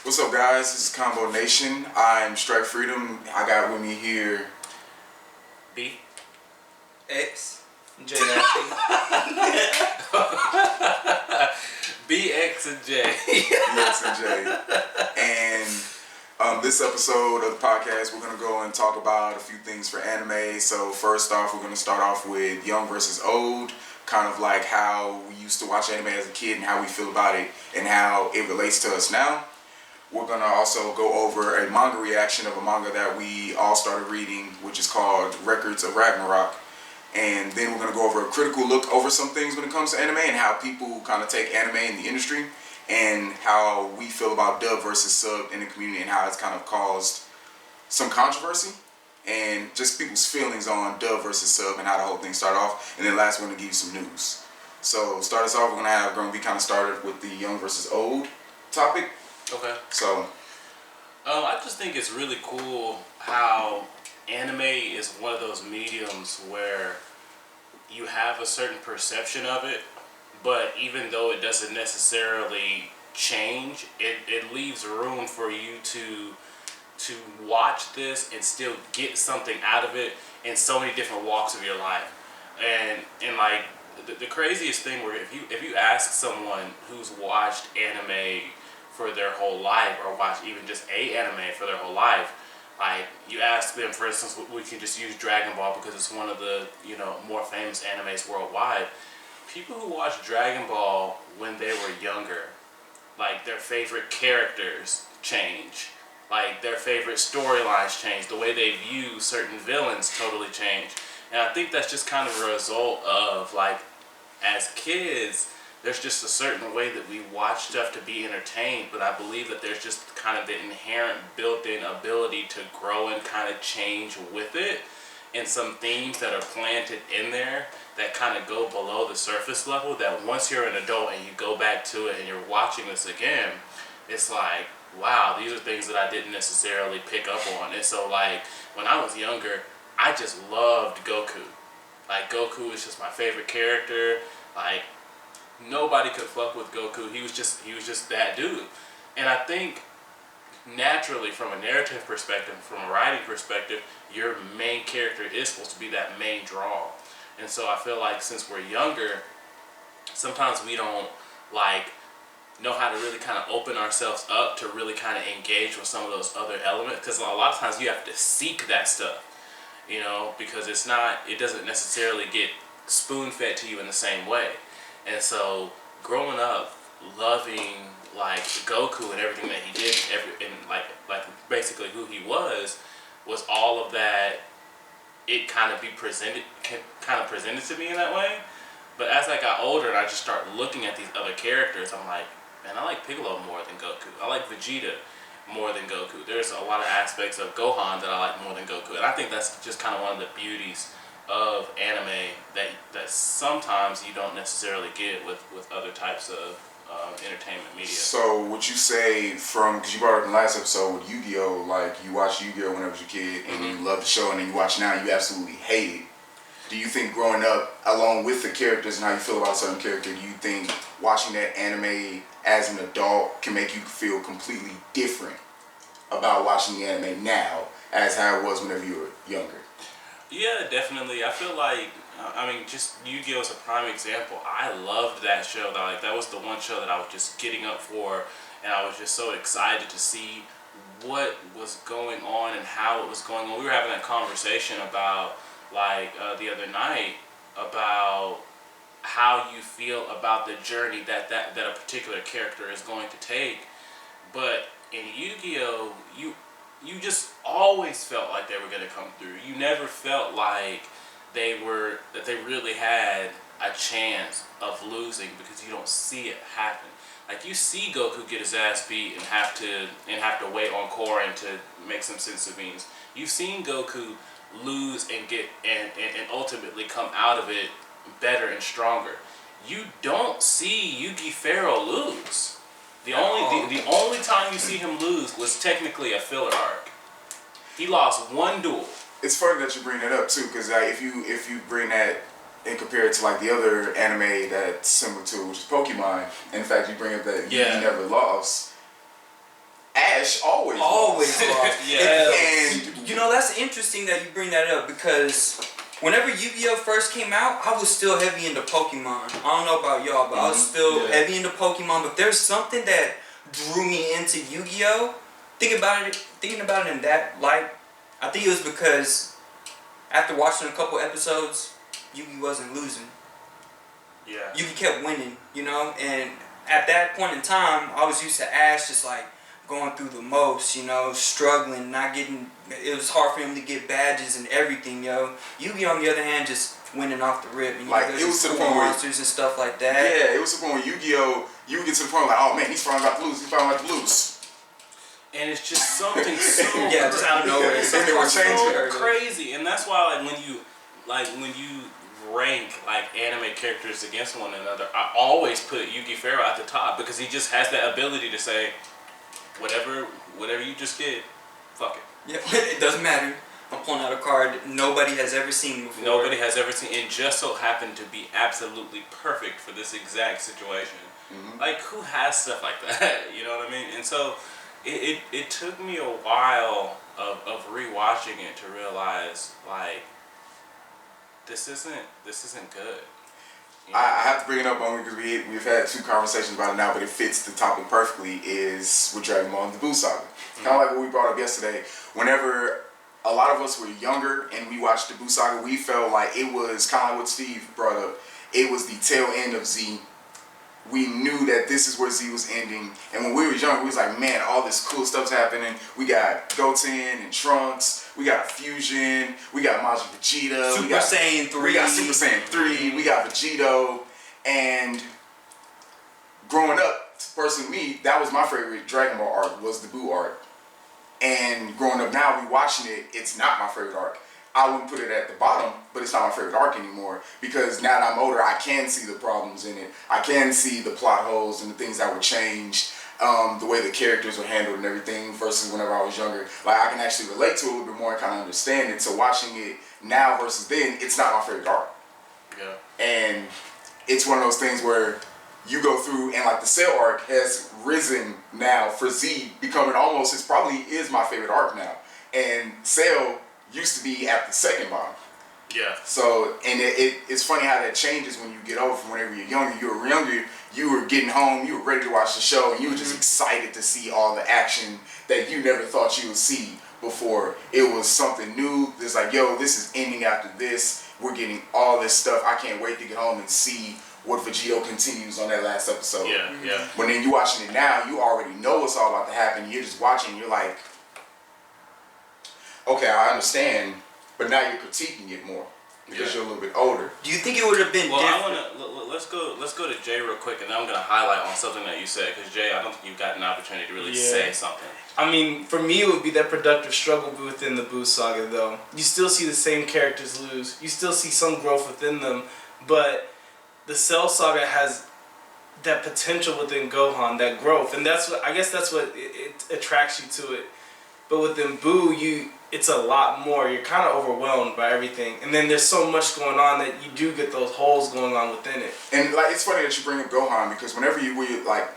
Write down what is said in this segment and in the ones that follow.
What's up, guys? This is Kombonation. I'm Strike Freedom. I got with me here B. X. J Nasty. BX and J. BX and J. And this episode of the podcast, we're going to go and talk about a few things for anime. So first off, we're going to start off with young versus old, kind of like how we used to watch anime as a kid and how we feel about it and how it relates to us now. We're going to also go over a manga reaction of a manga that we all started reading, which is called Records of Ragnarok. And then we're going to go over a critical look over some things when it comes to anime and how people kind of take anime in the industry and how we feel about dub versus sub in the community and how it's kind of caused some controversy and just people's feelings on dub versus sub and how the whole thing started off. And then last, we're going to give you some news. So start us off, we're going to be kind of started with the young versus old topic. Okay. So, I just think it's really cool how anime is one of those mediums where you have a certain perception of it, but even though it doesn't necessarily change, it leaves room for you to watch this and still get something out of it in so many different walks of your life. And like the craziest thing where if you ask someone who's watched anime for their whole life or watch even just a anime for their whole life, like you ask them, for instance, we can just use Dragon Ball because it's one of the more famous animes worldwide. People who watch Dragon Ball when they were younger, like their favorite characters change, like their favorite storylines change, the way they view certain villains totally change. And I think that's just kind of a result of, like, as kids, there's just a certain way that we watch stuff to be entertained, but I believe that there's just kind of the inherent built-in ability to grow and kind of change with it, and some themes that are planted in there that kind of go below the surface level, that once you're an adult and you go back to it and you're watching this again, it's like, wow, these are things that I didn't necessarily pick up on. And so, like, when I was younger, I just loved Goku. Like, Goku is just my favorite character. Like, nobody could fuck with Goku. He was just that dude. And I think naturally, from a narrative perspective, from a writing perspective, your main character is supposed to be that main draw. And so I feel like since we're younger, sometimes we don't know how to really kind of open ourselves up to really kind of engage with some of those other elements, because a lot of times you have to seek that stuff, because it doesn't necessarily get spoon-fed to you in the same way. And so, growing up, loving like Goku and everything that he did, and like basically who he was all of that. It kind of presented to me in that way. But as I got older and I just started looking at these other characters, I'm like, man, I like Piccolo more than Goku. I like Vegeta more than Goku. There's a lot of aspects of Gohan that I like more than Goku, and I think that's just kind of one of the beauties of anime that sometimes you don't necessarily get with other types of entertainment media. So would you say because you brought up in the last episode with Yu-Gi-Oh, like you watched Yu-Gi-Oh when you was a kid and you loved the show, and then you watch now and you absolutely hate it. Do you think growing up, along with the characters and how you feel about a certain character, do you think watching that anime as an adult can make you feel completely different about watching the anime now as how it was whenever you were younger? Yeah, definitely. I feel like, just Yu-Gi-Oh is a prime example. I loved that show. That was the one show that I was just getting up for, and I was just so excited to see what was going on and how it was going on. We were having that conversation about, the other night, about how you feel about the journey that a particular character is going to take. But in Yu-Gi-Oh, you just always felt like they were going to come through. You never felt like that they really had a chance of losing, because you don't see it happen. Like, you see Goku get his ass beat and have to wait on Korin to make some sense of means. You've seen Goku lose and ultimately come out of it better and stronger. You don't see Yugi Pharaoh lose. The only time you see him lose was technically a filler arc. He lost one duel. It's funny that you bring that up too, because if you bring that and compare it to like the other anime that's similar to it, which is Pokemon, and in fact you bring up that you never lost. Ash always Always lost. Yeah. And You know, that's interesting that you bring that up because whenever Yu-Gi-Oh! First came out, I was still heavy into Pokemon. I don't know about y'all, but I was still heavy into Pokemon. But there's something that drew me into Yu-Gi-Oh! Thinking about it in that light, I think it was because after watching a couple episodes, Yugi wasn't losing. Yeah. Yugi kept winning, you know? And at that point in time, I was used to Ash just like going through the most, you know, struggling, not getting, it was hard for him to get badges and everything, yo. Yugi, on the other hand, just winning off the rip. And, like, it was to the point where monsters and stuff like that. Yeah, it was to the point where Yu-Gi-Oh! You would get to the point like, oh man, he's finally about to lose. He's finally about to lose. And it's just something so yeah, just out of nowhere. And they were changing. so crazy. And that's why when you rank like anime characters against one another, I always put Yugi Farrow at the top because he just has that ability to say, whatever you just did, fuck it. Yeah, it doesn't matter. I'm pulling out a card nobody has ever seen before. Nobody has ever seen. It just so happened to be absolutely perfect for this exact situation. Mm-hmm. Like, who has stuff like that? You know what I mean? And so it took me a while of rewatching it to realize, like, this isn't good. You know? I have to bring it up only because we've had 2 conversations about it now, but it fits the topic perfectly, is with Dragon Ball and the Buu Saga. Kind of like what we brought up yesterday. Whenever a lot of us were younger and we watched the Buu Saga, we felt like it was kind of like what Steve brought up. It was the tail end of Z. We knew that this is where Z was ending. And when we were younger, we was like, man, all this cool stuff's happening. We got Goten and Trunks. We got Fusion. We got Majin Vegeta. Super Saiyan 3. We got Super Saiyan 3. We got Vegito. And growing up, personally, me, that was my favorite Dragon Ball arc, was the Buu arc. And growing up now, we watching it, it's not my favorite arc. I wouldn't put it at the bottom, but it's not my favorite arc anymore because now that I'm older, I can see the problems in it. I can see the plot holes and the things that were changed, the way the characters were handled and everything versus whenever I was younger. Like, I can actually relate to it a little bit more and kind of understand it. So watching it now versus then, it's not my favorite arc. Yeah. And it's one of those things where you go through and like the Cell arc has risen now for Z, becoming almost, it probably is my favorite arc now. And Cell used to be at the second bottom. Yeah. So, and it's funny how that changes when you get older. From whenever you're younger, you were getting home, you were ready to watch the show, and you were just excited to see all the action that you never thought you would see before. It was something new. It's like, yo, this is ending after this. We're getting all this stuff. I can't wait to get home and see what Vegito continues on that last episode. Yeah, yeah. When then you watching it now, you already know what's all about to happen. You're just watching, you're like, okay, I understand, but now you're critiquing it more because you're a little bit older. Do you think it would have been different? I let's go to Jay real quick, and then I'm gonna highlight on something that you said because Jay, I don't think you've gotten an opportunity to really say something. I mean, for me, it would be that productive struggle within the Buu Saga, though. You still see the same characters lose. You still see some growth within them, but the Cell Saga has that potential within Gohan, that growth, and that's what it attracts you to it. But within Buu, it's a lot more. You're kind of overwhelmed by everything, and then there's so much going on that you do get those holes going on within it. And like, it's funny that you bring up Gohan because whenever we like,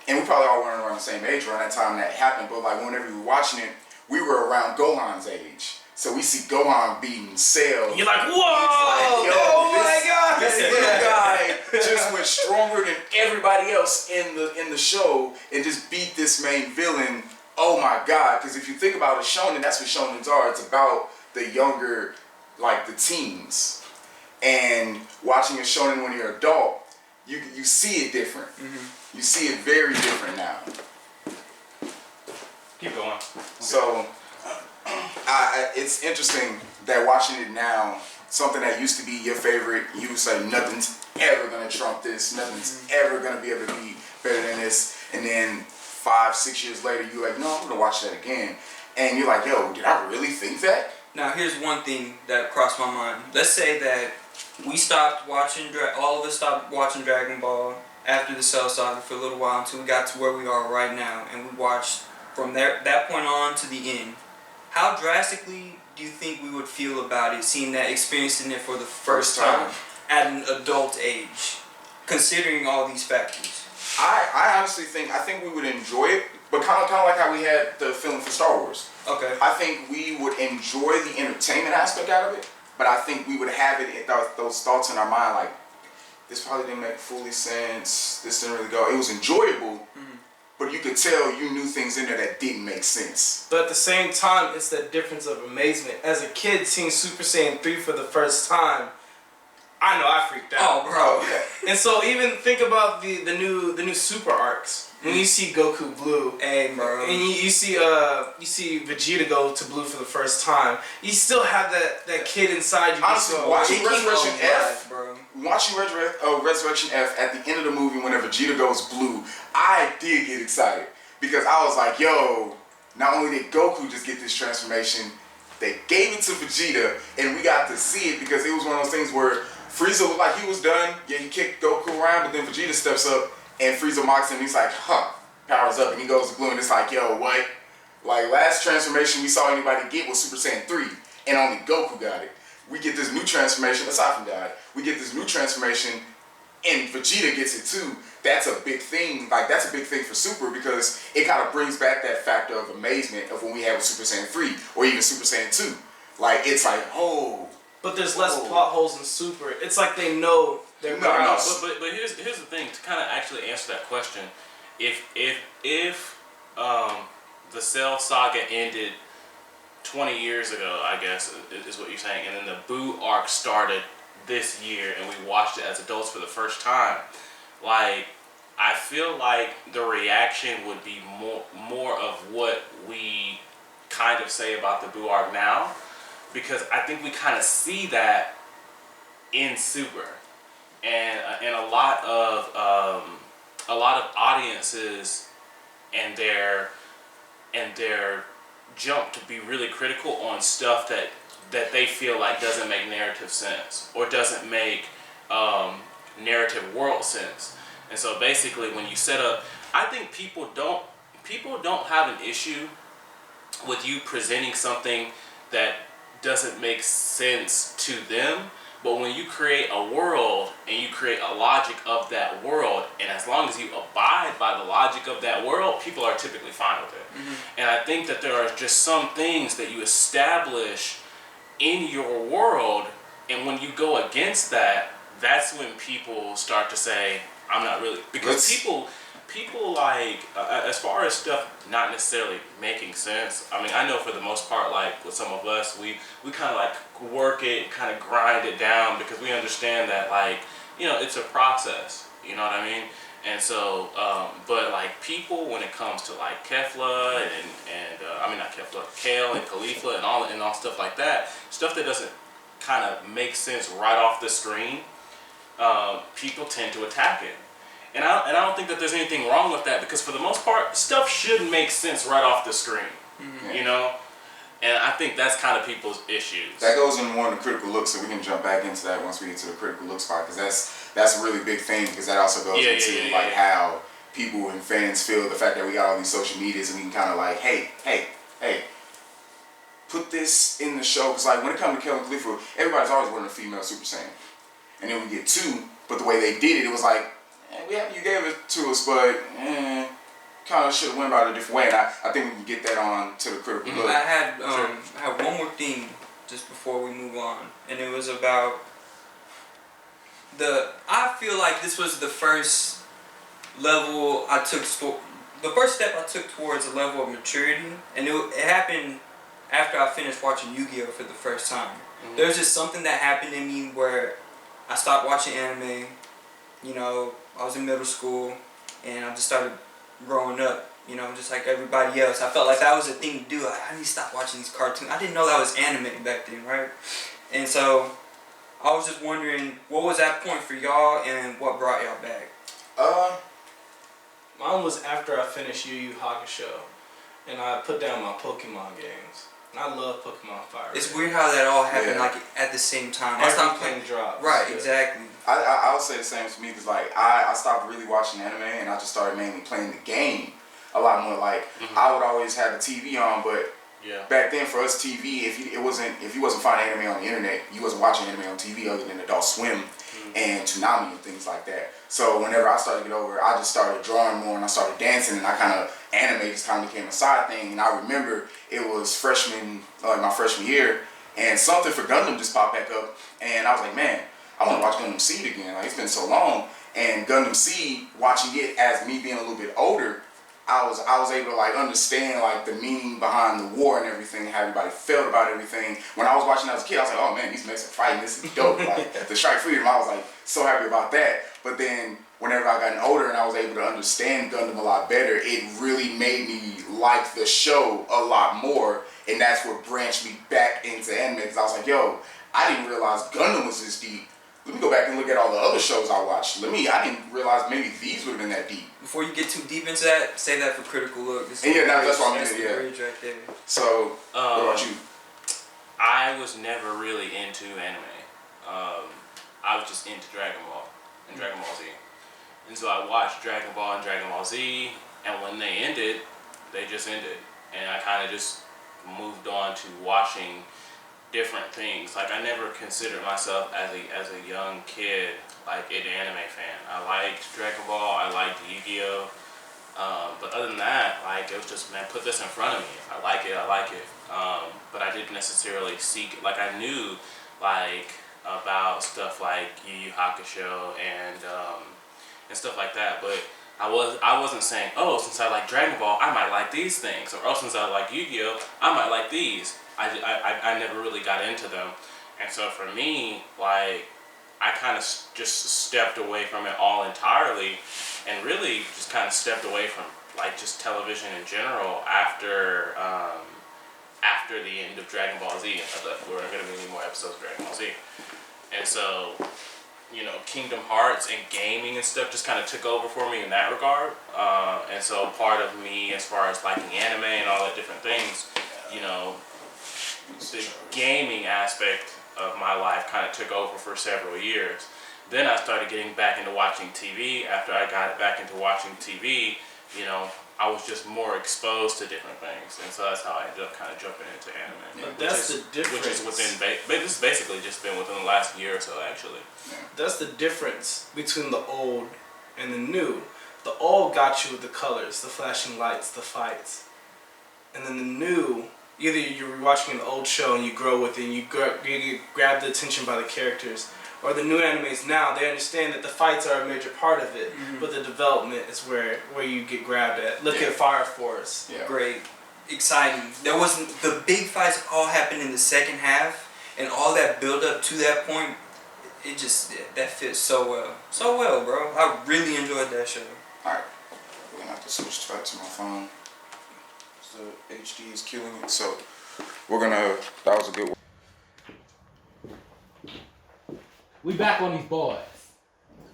and we probably all weren't around the same age around that time that happened, but like whenever we were watching it, we were around Gohan's age. So we see Gohan beating Cell. You're like, whoa! Like, Oh my god! This little guy just went stronger than everybody else in the show and just beat this main villain. Oh my god! Because if you think about a shonen, that's what shonens are. It's about the younger, like the teens. And watching a shonen when you're an adult, you see it different. Mm-hmm. You see it very different now. Keep going. So, it's interesting that watching it now, something that used to be your favorite, you would say nothing's ever gonna trump this, nothing's ever gonna be able to be better than this, and then 5-6 years later, you're like, no, I'm gonna watch that again, and you're like, yo, did I really think that? Now, here's one thing that crossed my mind. Let's say that we stopped watching, all of us stopped watching Dragon Ball after the Cell Saga for a little while until we got to where we are right now, and we watched from that point on to the end. How drastically do you think we would feel about it, seeing that, experiencing it for the first time at an adult age, considering all these factors? I honestly think we would enjoy it, but kind of like how we had the feeling for Star Wars. Okay. I think we would enjoy the entertainment aspect out of it, but I think we would have those thoughts in our mind like, this probably didn't make fully sense. This didn't really go. It was enjoyable, but you could tell you knew things in there that didn't make sense. But at the same time, it's that difference of amazement. As a kid seeing Super Saiyan 3 for the first time, I know I freaked out. Oh, bro. Yeah. And so even think about the new Super arcs. When you see Goku blue, Hey, bro. and you see Vegeta go to blue for the first time, you still have that kid inside you. Honestly, watching Resurrection F, bro. watching Resurrection F at the end of the movie whenever Vegeta goes blue, I did get excited because I was like, yo, not only did Goku just get this transformation, they gave it to Vegeta and we got to see it because it was one of those things where Frieza looked like he was done. Yeah, he kicked Goku around, but then Vegeta steps up and Frieza mocks him and he's like, powers up, and he goes to blue and it's like, yo, what? Like, last transformation we saw anybody get was Super Saiyan 3 and only Goku got it. We get this new transformation, aside from God, we get this new transformation and Vegeta gets it too. That's a big thing. Like, that's a big thing for Super because it kind of brings back that factor of amazement of when we had with Super Saiyan 3 or even Super Saiyan 2. Like, it's like, oh. But there's less plot holes in Super. It's like they know they're No, but here's the thing, to kind of actually answer that question. If the Cell saga ended 20 years ago, I guess is what you're saying, and then the Boo arc started this year and we watched it as adults for the first time, like, I feel like the reaction would be more of what we kind of say about the Boo arc now, because I think we kind of see that in Super, and a lot of audiences and their jump to be really critical on stuff that they feel like doesn't make narrative sense or doesn't make narrative world sense. And so basically when you set up, I think people don't have an issue with you presenting something that doesn't make sense to them, but when you create a world and you create a logic of that world, and as long as you abide by the logic of that world, people are typically fine with it. And I think that there are just some things that you establish in your world, and when you go against that, that's when people start to say, I'm not really, because people like, as far as stuff not necessarily making sense, I mean, I know for the most part, like with some of us, we kind of like work it, kind of grind it down because we understand that, like, you know, it's a process, you know what I mean? And so, but like people, when it comes to like Kefla and I mean not Kefla, Kale and Khalifa and all stuff like that, stuff that doesn't kind of make sense right off the screen, people tend to attack it. And I don't think that there's anything wrong with that, because for the most part, stuff should make sense right off the screen, you know? And I think that's kind of people's issues. That goes into more in the critical look, so we can jump back into that once we get to the critical look spot, because that's a really big thing, because that also goes into how people and fans feel the fact that we got all these social medias and we can kind of like, hey, put this in the show, because like when it comes to Kale and Khalifa, everybody's always wanting a female Super Saiyan. And then we get two, but the way they did it was like, you gave it to us, but kind of should have went about it a different way. And I think we can get that on to the critical look. I had one more thing just before we move on, and it was about I feel like this was the first level I took, the first step I took towards a level of maturity, and it happened after I finished watching Yu-Gi-Oh! For the first time. There was just something that happened in me where I stopped watching anime. You know, I was in middle school, and I just started growing up, you know, just like everybody else. I felt like that was a thing to do. Like, I need to stop watching these cartoons. I didn't know that was anime back then, right? And so, I was just wondering, what was that point for y'all, and what brought y'all back? Mine was after I finished Yu Yu Hakusho, and I put down my Pokemon games. And I love Pokemon Fire. It's weird how that all happened like at the same time. I stopped playing drops. Right, exactly. I would say the same for me, because like I stopped really watching anime and I just started mainly playing the game a lot more. Like I would always have the TV on, but back then for us TV, if you wasn't finding anime on the internet, you wasn't watching anime on TV other than Adult Swim. and Toonami and things like that. So whenever I started to get over, I just started drawing more and I started dancing, and I kind of anime just kind of became a side thing. And I remember it was my freshman year, and something for Gundam just popped back up, and I was like, man, I want to watch Gundam Seed again. Like, it's been so long. And Gundam Seed, watching it as me being a little bit older, I was able to like understand like the meaning behind the war and everything, how everybody felt about everything. When I was watching as a kid, I was like, oh man, these mechs are fighting, this is dope. Like the Strike Freedom, I was like so happy about that. But then whenever I got older and I was able to understand Gundam a lot better, it really made me like the show a lot more, and that's what branched me back into anime, because I was like, yo, I didn't realize Gundam was this deep. Let me go back and look at all the other shows I watched. I didn't realize maybe these would have been that deep. Before you get too deep into that, say that for Critical Look. That's what I meant. Yeah. Right there. So, what about you? I was never really into anime. I was just into Dragon Ball and Dragon Ball Z, and so I watched Dragon Ball and Dragon Ball Z, and when they ended, they just ended, and I kind of just moved on to watching different things. Like, I never considered myself as a young kid like an anime fan. I liked Dragon Ball, I liked Yu-Gi-Oh! But other than that, like, it was just, man, put this in front of me. I like it. But I didn't necessarily seek it. Like, I knew like about stuff like Yu Yu Hakusho and stuff like that, but I wasn't saying, oh, since I like Dragon Ball, I might like these things, or oh, since I like Yu-Gi-Oh, I might like these. I never really got into them, and so for me, like, I kind of just stepped away from it all entirely, and really just kind of stepped away from like just television in general after the end of Dragon Ball Z. And I thought there weren't going to be any more episodes of Dragon Ball Z, and so, you know, Kingdom Hearts and gaming and stuff just kind of took over for me in that regard, and so part of me, as far as liking anime and all that different things, you know, the gaming aspect of my life kind of took over for several years. Then I started getting back into watching TV. After I got back into watching TV, you know, I was just more exposed to different things, and so that's how I ended up kind of jumping into anime. But that's the difference. Which is this has basically just been within the last year or so, actually. That's the difference between the old and the new. The old got you with the colors, the flashing lights, the fights, and then the new, either you're watching an old show and you grow with it and you get grabbed the attention by the characters, or the new animes now, they understand that the fights are a major part of it, but the development is where you get grabbed at. Look at Fire Force. Yeah. Great. Exciting. There wasn't, the big fights all happened in the second half, and all that build up to that point, it just, that fits so well. So well, bro. I really enjoyed that show. Alright, we're gonna have to switch back to my phone. The HD is killing it, so that was a good one. We back on these boys.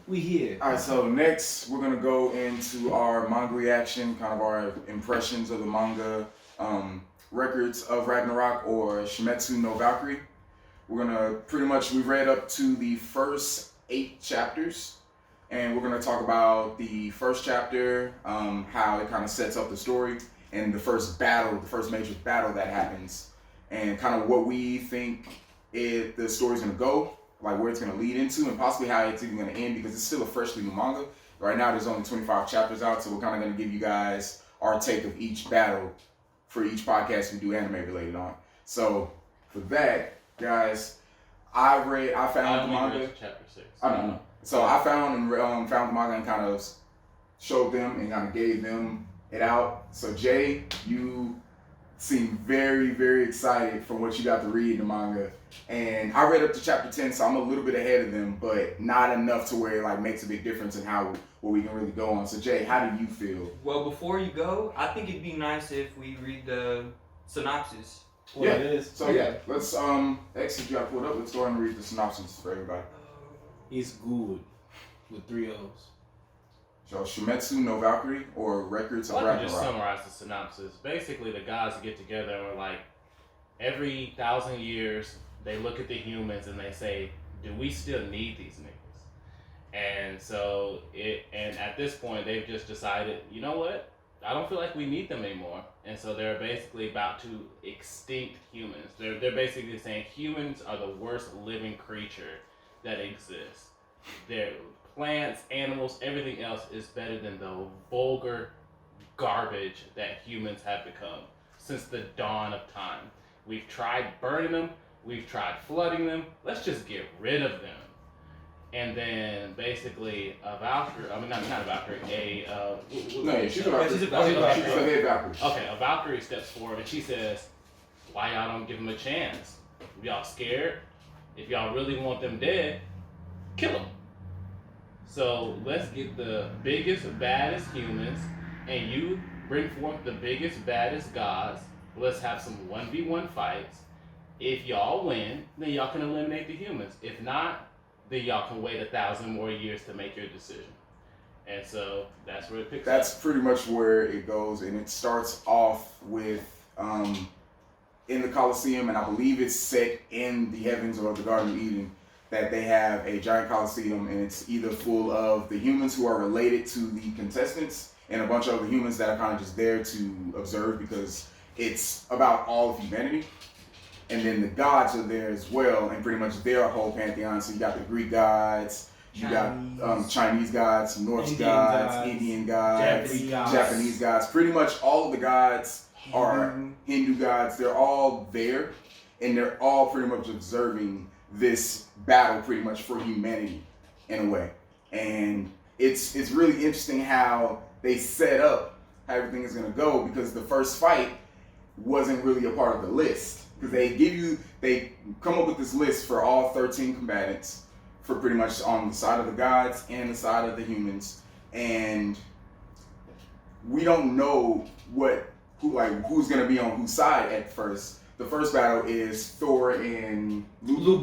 We here. Alright, so next we're gonna go into our manga reaction, kind of our impressions of the manga, records of Ragnarok, or Shimetsu no Valkyrie. We're gonna we've read up to the first 8 chapters, and we're gonna talk about the first chapter, how it kind of sets up the story, and the first major battle that happens, and kind of what we think the story's gonna go, like where it's gonna lead into, and possibly how it's even gonna end, because it's still a freshly new manga. Right now there's only 25 chapters out, so we're kind of gonna give you guys our take of each battle for each podcast we do anime related on. So for that, guys, I found the manga. Chapter 6. I don't know. So I found the manga and kind of showed them and kind of gave them it out. So Jay, you seem very, very excited from what you got to read in the manga. And I read up to chapter 10, so I'm a little bit ahead of them, but not enough to where it like makes a big difference in what we can really go on. So Jay, how do you feel? Well, before you go, I think it'd be nice if we read the synopsis. Well, it is. So yeah, let's X, you got pulled up. Let's go ahead and read the synopsis for everybody. He's good with 3 O's. So Shimetsu no Valkyrie, or Records of I can Ragnarok. just summarize the synopsis. Basically, the guys get together and we're like, every 1,000 years, they look at the humans and they say, do we still need these niggas? And so, and at this point, they've just decided, you know what? I don't feel like we need them anymore. And so they're basically about to extinct humans. They're basically saying humans are the worst living creature that exists. Their plants, animals, everything else is better than the vulgar garbage that humans have become since the dawn of time. We've tried burning them, we've tried flooding them, let's just get rid of them. And then basically a Valkyrie, I mean not a Valkyrie, She's a Valkyrie. She's a head Valkyrie. Okay, a Valkyrie steps forward and she says, why y'all don't give them a chance? If y'all scared, if y'all really want them dead, kill them. So let's get the biggest, baddest humans, and you bring forth the biggest, baddest gods. Let's have some 1v1 fights. If y'all win, then y'all can eliminate the humans. If not, then y'all can wait 1,000 more years to make your decision. And so that's where it picks up. That's pretty much where it goes, and it starts off with in the Colosseum, and I believe it's set in the heavens or the Garden of Eden, that they have a giant Colosseum, and it's either full of the humans who are related to the contestants and a bunch of other humans that are kind of just there to observe because it's about all of humanity. And then the gods are there as well, and pretty much their whole pantheon. So you got the Greek gods, you got Chinese gods, Norse gods, Indian gods, Japanese gods. Pretty much all of the gods are Hindu gods. They're all there, and they're all pretty much observing this battle pretty much for humanity in a way. And it's really interesting how they set up how everything is going to go, because the first fight wasn't really a part of the list. Because they come up with this list for all 13 combatants, for pretty much on the side of the gods and the side of the humans, and we don't know who's gonna be on whose side at first. The first battle is Thor and Lubu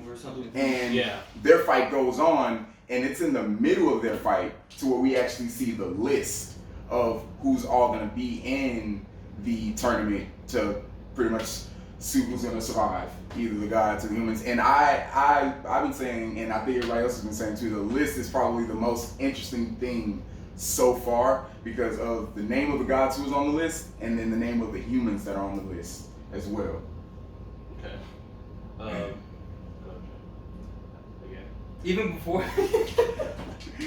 or something. And their fight goes on, and it's in the middle of their fight to where we actually see the list of who's all gonna be in the tournament to pretty much see who's gonna survive, either the gods or the humans. And I've been saying, and I think everybody else has been saying too, the list is probably the most interesting thing so far because of the name of the gods who's on the list, and then the name of the humans that are on the list as well. Okay. Again. Even before.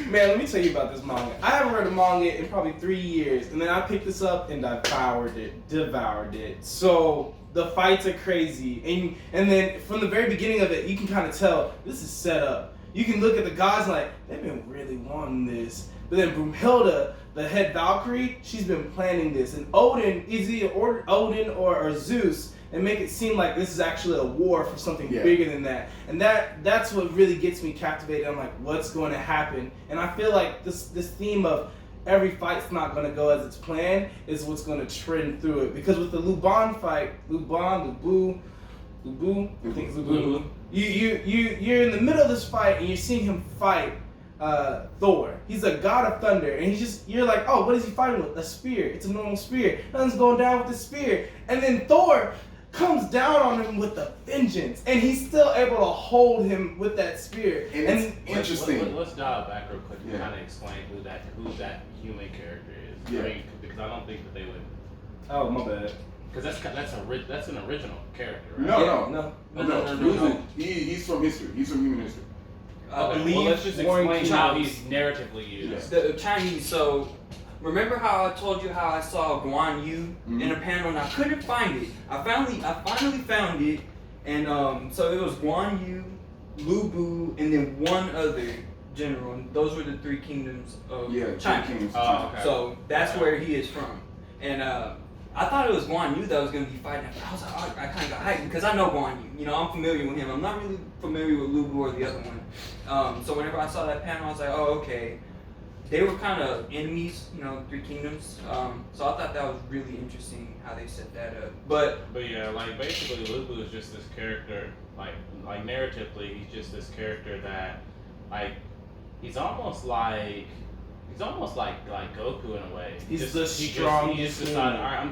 Man, let me tell you about this manga. I haven't read a manga in probably 3 years, and then I picked this up and devoured it. So the fights are crazy, and then from the very beginning of it, you can kind of tell this is set up. You can look at the gods like they've been really wanting this, but then Brunhilde, the head Valkyrie, she's been planning this, and Odin is either Odin or Zeus, and make it seem like this is actually a war for something bigger than that. And that's what really gets me captivated. I'm like, what's going to happen? And I feel like this theme of every fight's not going to go as it's planned is what's going to trend through it. Because with the Lubu, I think it's Lubu. You're in the middle of this fight and you're seeing him fight Thor. He's a god of thunder, and you're like, oh, what is he fighting with? A spear. It's a normal spear. Nothing's going down with the spear. And then Thor comes down on him with a vengeance, and he's still able to hold him with that spear. And it's interesting. Let's dial back real quick and kind of explain who that human character is. Yeah. I mean, because I don't think that they would. Oh, my bad. Because that's an original character, right? No. He's from history. He's from human history. Okay, well, let's just explain how he's narratively used. The Chinese, so remember how I told you how I saw Guan Yu in a panel and I couldn't find it. I finally found it, and so it was Guan Yu, Lu Bu, and then one other general, and those were the 3 kingdoms of China. Kingdoms. Okay. So that's where he is from, and I thought it was Guan Yu that was going to be fighting. I was like, oh, I kind of got hyped because I know Guan Yu. You know, I'm familiar with him. I'm not really familiar with Lu Bu or the other one. So whenever I saw that panel, I was like, oh, okay. They were kind of enemies, 3 kingdoms. So I thought that was really interesting how they set that up. But yeah, like basically Lu Bu is just this character, like narratively, he's just this character that, like, he's almost like Goku in a way. He's the strongest. He just decided, all right, I'm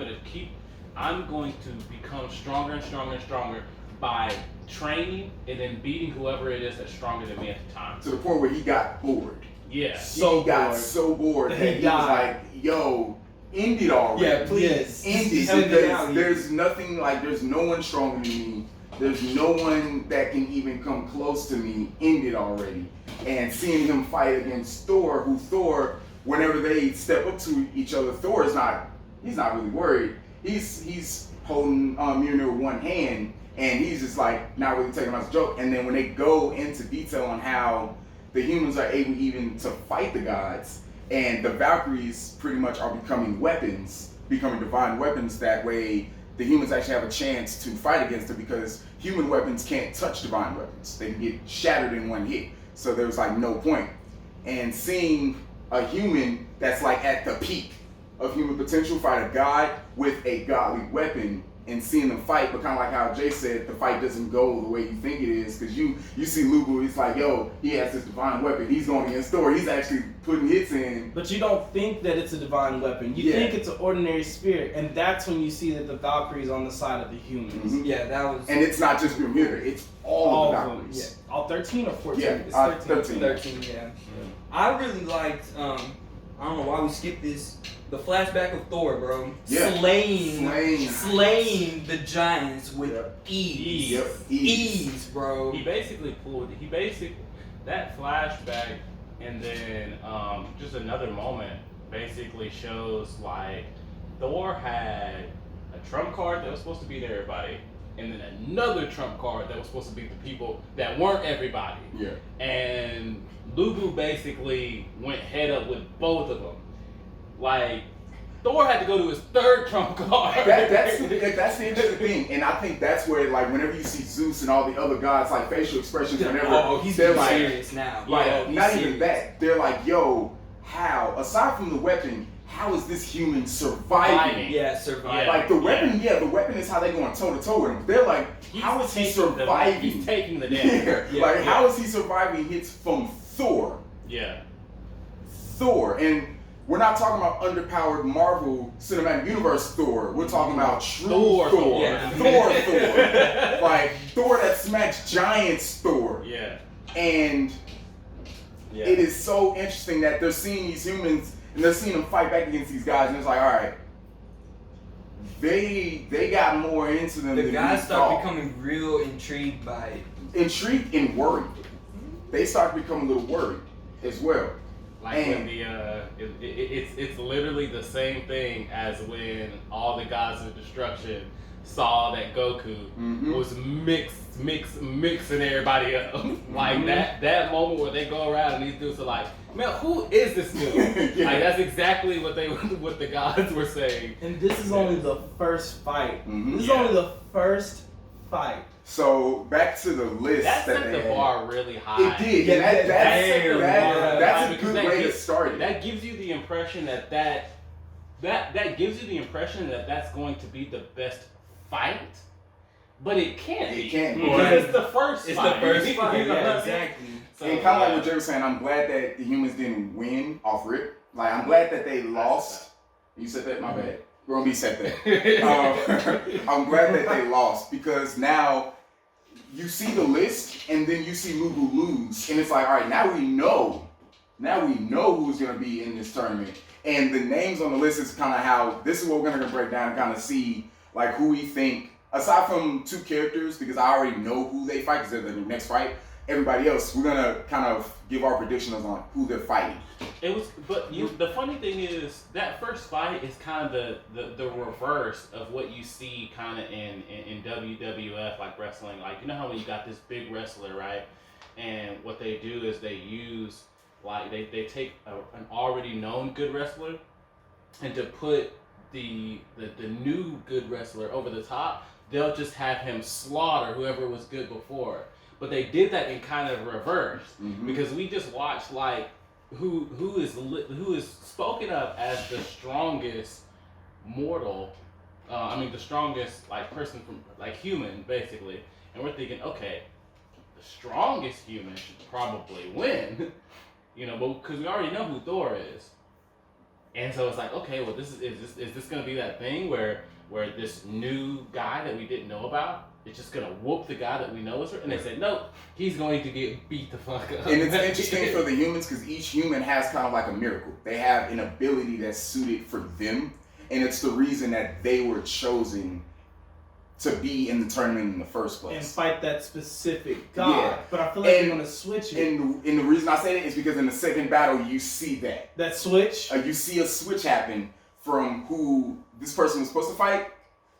going to become stronger and stronger and stronger by training and then beating whoever it is that's stronger than me at the time. To the point where he got bored. Yeah. He got so bored that he was like, yo, end it already. Yeah, please. End it. Because there's nothing, there's no one stronger than me. There's no one that can even come close to me, ended already. And seeing him fight against Thor, who Thor, whenever they step up to each other, he's not really worried. He's holding Mjolnir with one hand, and he's just like not really taking him as a joke. And then when they go into detail on how the humans are able even to fight the gods, and the Valkyries pretty much are becoming divine weapons, that way the humans actually have a chance to fight against it, because human weapons can't touch divine weapons. They can get shattered in one hit. So there was like no point. And seeing a human that's like at the peak of human potential fight a god with a godly weapon, and seeing them fight, but kind of like how Jay said, the fight doesn't go the way you think it is, because you see Lubu, he's like, yo, he has this divine weapon, he's going against Thor, he's actually putting hits in. But you don't think that it's a divine weapon. You think it's an ordinary spirit, and that's when you see that the Valkyrie is on the side of the humans. Mm-hmm. Yeah, that was... And it's not just Bermuda, it's all of the Valkyries. Yeah. All 13 or 14? Yeah, it's 13. 13, yeah. I really liked, I don't know why we skipped this, the flashback of Thor, bro. Yeah. Slaying the giants with ease. Yep. Ease, bro. He basically that flashback, and then just another moment basically shows like Thor had a trump card that was supposed to beat everybody, and then another trump card that was supposed to beat the people that weren't everybody. Yeah. And Lubu basically went head up with both of them. Like, Thor had to go to his third trump card. That's the interesting thing, and I think that's where, like, whenever you see Zeus and all the other gods, like facial expressions, whenever he's they're like, serious now. Like, not serious. even that. They're like, yo, how? Aside from the weapon, how is this human surviving? Yeah, surviving. Like the weapon, the weapon is how they going toe to toe with him. They're like, how is he surviving? He's taking the damage. How is he surviving hits from Thor? Yeah. Thor, and we're not talking about underpowered Marvel Cinematic Universe Thor. We're talking about true Thor. Yeah. Thor. Like Thor that smacks giants Thor. Yeah. And it is so interesting that they're seeing these humans and they're seeing them fight back against these guys, and it's like, all right, they got more into them. The guys start becoming real intrigued by it. Intrigued and worried. They start to become a little worried as well. Like when it's literally the same thing as when all the gods of destruction saw that Goku was mixing everybody up. Like that moment where they go around and these dudes are like, man, who is this dude? Like that's exactly what the gods were saying. And this is only the first fight. This is only the first fight. So back to the list that set the bar really high. It did. Yeah, that's a good way to start it. That gives you the impression that gives you the impression that that's going to be the best fight, but it can't be. It can't be. Because it's the first fight. It's the first fight. You know Yeah, what exactly. So, and kind of like what Jay was saying, I'm glad that the humans didn't win off rip. Like I'm glad that they lost. You said that? My bad. Romy said that. I'm glad that they lost, because now you see the list and then you see Lubu lose, and it's like, all right, now we know who's gonna be in this tournament, and the names on the list is kind of how this is what we're gonna break down and kind of see like who we think, aside from two characters, because I already know who they fight because they're the next fight. Everybody else, we're gonna kind of give our predictions on who they're fighting. The funny thing is that first fight is kind of the reverse of what you see kind of in WWF, like wrestling. Like, you know how when you got this big wrestler, right? And what they do is they use, like, they take an already known good wrestler, and to put the new good wrestler over the top, they'll just have him slaughter whoever was good before. But they did that in kind of reverse, because we just watched like who is spoken of as the strongest mortal, the strongest like person from like human basically, and we're thinking, okay, the strongest human should probably win, but because we already know who Thor is, and so it's like, okay, well is this gonna be that thing where this new guy that we didn't know about, it's just gonna whoop the guy that we know is, and they said no, he's going to get beat the fuck up. And it's interesting for the humans because each human has kind of like a miracle. They have an ability that's suited for them, and it's the reason that they were chosen to be in the tournament in the first place. And fight that specific god. Yeah. But I feel like they're going to switch it. And the reason I say that is because in the second battle, you see that. That switch? You see a switch happen from who this person was supposed to fight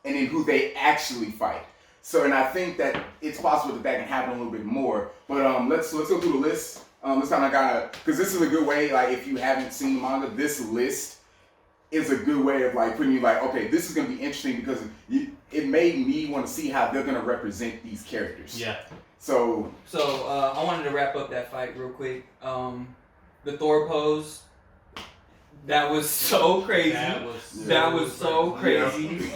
and then who they actually fight. So, and I think that it's possible that can happen a little bit more. But let's go through the list. Let's kind of because this is a good way, like if you haven't seen manga, this list is a good way of like putting you like, okay, this is going to be interesting because it made me want to see how they're going to represent these characters. Yeah. So I wanted to wrap up that fight real quick. The Thor pose, that was so crazy. That was so crazy.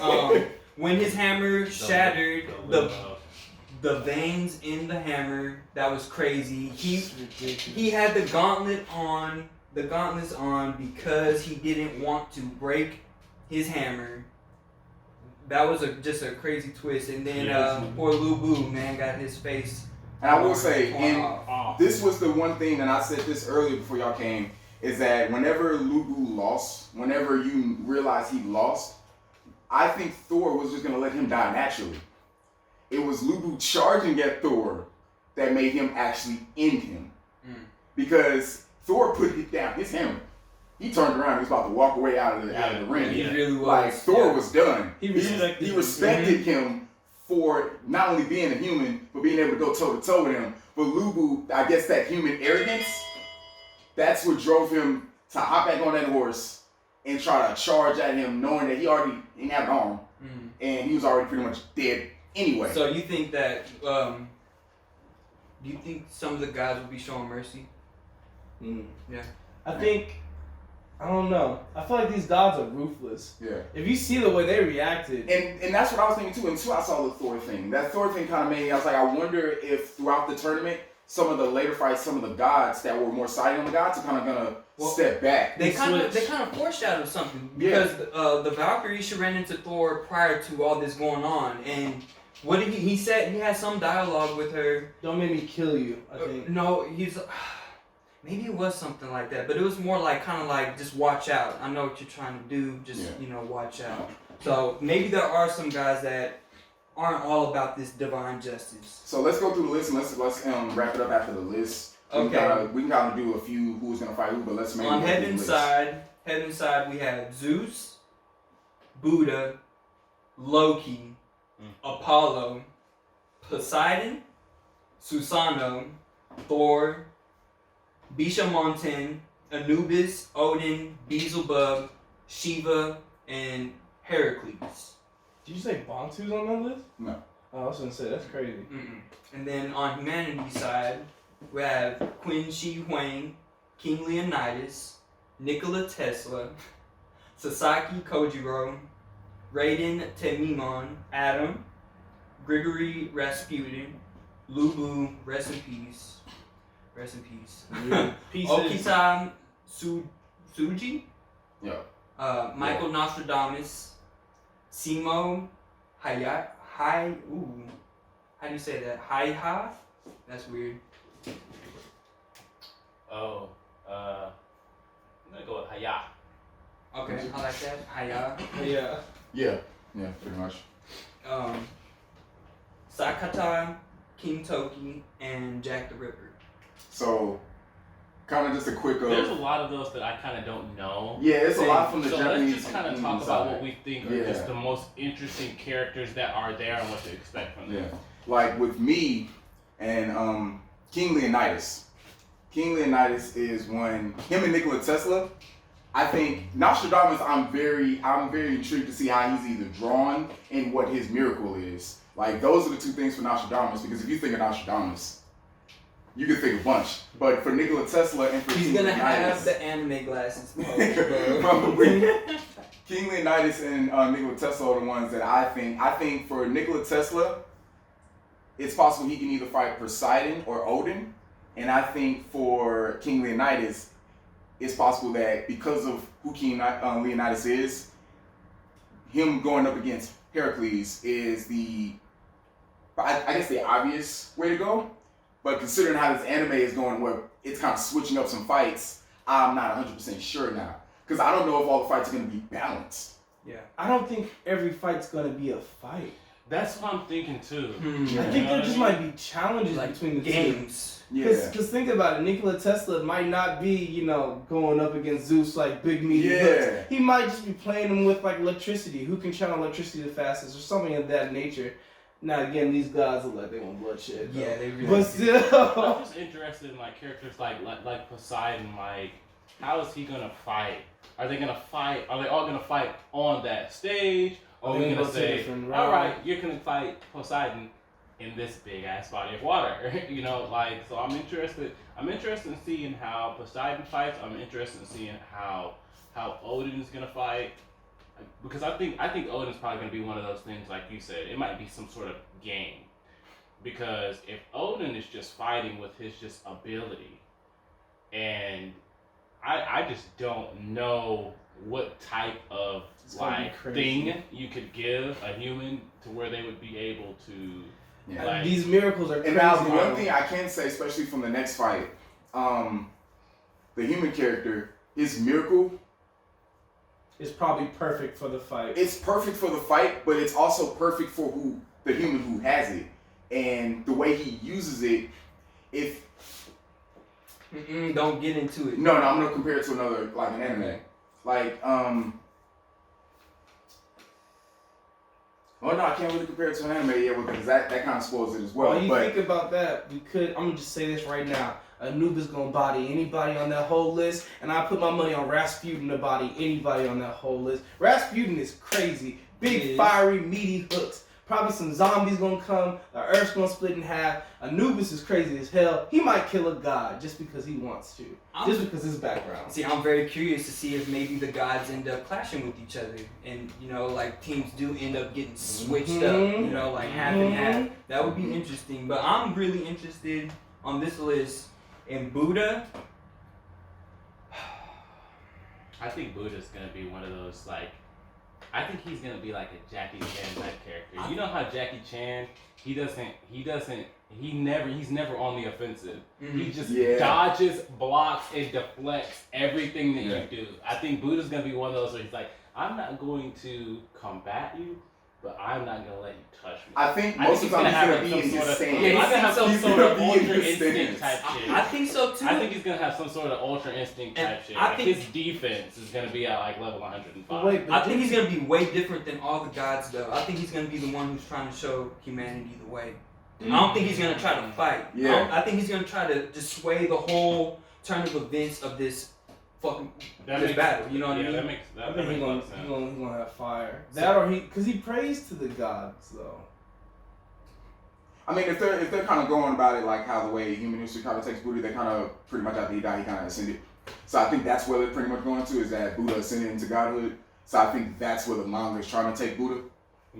When his hammer shattered the veins in the hammer, that was crazy. He had the gauntlets on because he didn't want to break his hammer. That was just a crazy twist. And then poor Lu Bu, man, got his face. And I will say, this was the one thing, and I said this earlier before y'all came, is that whenever Lu Bu lost, whenever you realize he lost, I think Thor was just going to let him die naturally. It was Lu Bu charging at Thor that made him actually end him. Because Thor put down his hammer. He turned around. He was about to walk away out of the ring. He really was. Like Thor was done. He respected him for not only being a human, but being able to go toe to toe with him. But Lu Bu, I guess that human arrogance, that's what drove him to hop back on that horse and try to charge at him, knowing that he already didn't have an arm, and he was already pretty much dead anyway. So you think that? Do you think some of the guys would be showing mercy? Yeah. I don't know. I feel like these gods are ruthless. Yeah. If you see the way they reacted. And that's what I was thinking too. Until I saw the Thor thing. That Thor thing kind of made me, I was like, I wonder if throughout the tournament, some of the later fights, some of the gods that were more siding on the gods are kind of going to step back. They kind of foreshadowed something. Because the Valkyrie, she ran into Thor prior to all this going on. And what did he said? He had some dialogue with her. Don't make me kill you, I think. No, maybe it was something like that, but it was more like kind of like just watch out. I know what you're trying to do. Just watch out. So maybe there are some guys that aren't all about this divine justice. So let's go through the list and let's wrap it up after the list. Okay. We can kind of do a few who's gonna fight who, but let's maybe on Heaven's side we have Zeus, Buddha, Loki, Apollo, Poseidon, Susanoo, Thor, Bishamonten, Anubis, Odin, Beelzebub, Shiva, and Heracles. Did you say Bantu's on that list? No. Oh, I was gonna say that's crazy. And then on humanity's side, we have Qin Shi Huang, King Leonidas, Nikola Tesla, Sasaki Kojiro, Raiden Temimon, Adam, Grigory Rasputin, Lu Bu, rest in peace. Rest in peace. Okita Tsuji. Yeah. Michael Nostradamus. Simo how do you say that? Hi-ha? That's weird. I'm gonna go with Haya. Okay, I like that. Hi-ya. Yeah. Yeah, pretty much. Sakata, King Toki, and Jack the Ripper. So, kind of just a quick. There's a lot of those that I kind of don't know. Yeah, it's a lot from the Japanese. Let's just kind of talk about what we think are just the most interesting characters that are there and what to expect from them. Yeah, like with me and King Leonidas. King Leonidas is him and Nikola Tesla. I think Nostradamus. I'm very intrigued to see how he's either drawn and what his miracle is. Like those are the two things for Nostradamus, because if you think of Nostradamus, you can think a bunch. But for Nikola Tesla and for He's King gonna Leonidas, have the anime glasses. probably. King Leonidas and Nikola Tesla are the ones that I think for Nikola Tesla, it's possible he can either fight Poseidon or Odin. And I think for King Leonidas, it's possible that because of who King Leonidas is, him going up against Heracles is I guess the obvious way to go. But considering how this anime is going, where it's kind of switching up some fights, I'm not 100% sure now. Because I don't know if all the fights are going to be balanced. Yeah. I don't think every fight's gonna be a fight. That's what I'm thinking too. I think there just might be challenges Like between the games. Because think about it, Nikola Tesla might not be, going up against Zeus like big meaty hooks. He might just be playing them with like electricity. Who can channel electricity the fastest or something of that nature. Now again, these guys look like they want bloodshed. Yeah, they really. But still, I'm just interested in like characters like Poseidon. Like, how is he gonna fight? Are they gonna fight? Are they all gonna fight on that stage? Or are we gonna say, all right, you're gonna fight Poseidon in this big ass body of water? So I'm interested. I'm interested in seeing how Poseidon fights. I'm interested in seeing how Odin's gonna fight. Because I think Odin's probably gonna be one of those things, like you said. It might be some sort of game. Because if Odin is just fighting with his just ability, and I just don't know what type of thing you could give a human to where they would be able to. Yeah. These miracles are crazy. And now the one thing I can say, especially from the next fight, the human character, his miracle. It's probably perfect for the fight. It's perfect for the fight, but it's also perfect for the human who has it. And the way he uses it, don't get into it. No, I'm gonna compare it to another, like an anime. Like, well, no, I can't really compare it to an anime yet because that kind of spoils it as well. When you think about that, I'm gonna just say this right now. Anubis gonna body anybody on that whole list, and I put my money on Rasputin to body anybody on that whole list. Rasputin is crazy. Big, fiery, meaty hooks. Probably some zombies gonna come. The earth's gonna split in half. Anubis is crazy as hell. He might kill a god just because he wants to. Just because his background. See, I'm very curious to see if maybe the gods end up clashing with each other. And, like teams do end up getting switched up, like half and half. That would be interesting. But I'm really interested on this list in Buddha. I think Buddha's gonna be one of those I think he's gonna be like a Jackie Chan type character. You know how Jackie Chan, he's never on the offensive. Mm-hmm. He just dodges, blocks, and deflects everything that you do. I think Buddha's gonna be one of those where he's like, I'm not going to combat you, but I'm not gonna let you touch me. I think most of the time he's gonna be in his stance. He's gonna have some sort of ultra instinct type shit. I think so too. I think he's gonna have some sort of ultra instinct type shit. I think his defense is gonna be at level 105. I think he's gonna be way different than all the gods though. I think he's gonna be the one who's trying to show humanity the way. I don't think he's gonna try to fight. Yeah. I think he's gonna try to just sway the whole turn of events of this fucking battle. You know what I mean? That makes I think he's gonna have fire. That or because he prays to the gods though. I mean, if they're kind of going about it like how the way human history kind of takes Buddha, they kind of pretty much after he died, he kind of ascended. So I think that's where they're pretty much going to, is that Buddha ascended into godhood. So I think that's where the manga is trying to take Buddha.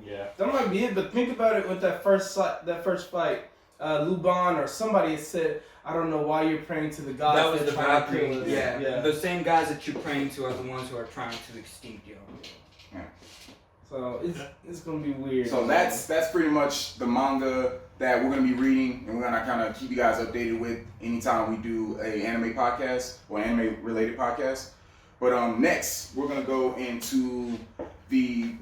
Yeah. That might be it, but think about it with that first fight. Luban or somebody had said, I don't know why you're praying to the gods. That was the Valkyrie. Yeah. The same guys that you're praying to are the ones who are trying to extinct you. Yeah. So it's gonna be weird. So that's pretty much the manga that we're gonna be reading, and we're gonna kind of keep you guys updated with anytime we do a anime podcast or anime related podcast. But next we're gonna go into the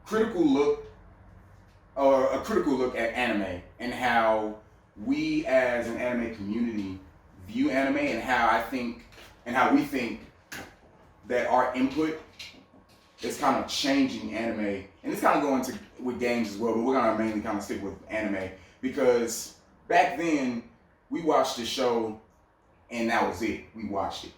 critical look at anime and how we as an anime community view anime and how we think that our input is kind of changing anime, and it's kind of going with games as well, but we're gonna mainly kind of stick with anime because back then we watched the show and that was it. We watched it.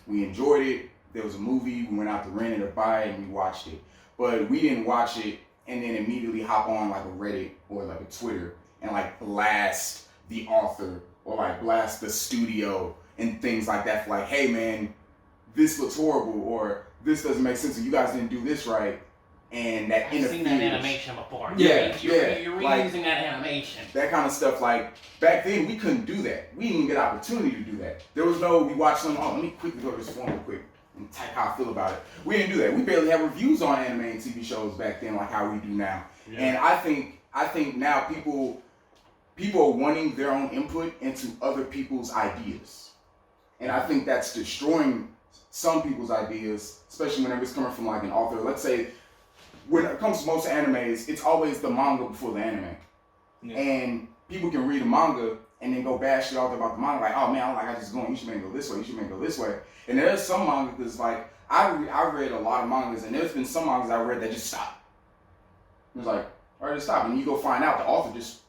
We enjoyed it. There was a movie, we went out to rent it or buy it and we watched it. But we didn't watch it and then immediately hop on like a Reddit or like a Twitter and like blast the author or like blast the studio and things like that for like, hey man, this looks horrible or this doesn't make sense and you guys didn't do this right. And that I've seen that animation before. You're reusing that animation. That kind of stuff, like, back then we couldn't do that. We didn't even get opportunity to do that. There was no, we watched some, let me quickly go to this form real quick and type how I feel about it. We didn't do that. We barely had reviews on anime and TV shows back then like how we do now. Yeah. And I think now people are wanting their own input into other people's ideas. And I think that's destroying some people's ideas, especially whenever it's coming from like an author. Let's say when it comes to most animes, it's always the manga before the anime. Yeah. And people can read a manga and then go bash it all about the manga, like, oh man, I don't like how this is going. You should make it go this way. You should make it go this way. And there's some manga that's like, I read a lot of mangas, and there's been some mangas I read that just stopped. It was like, all right, just stop. And you go find out the author just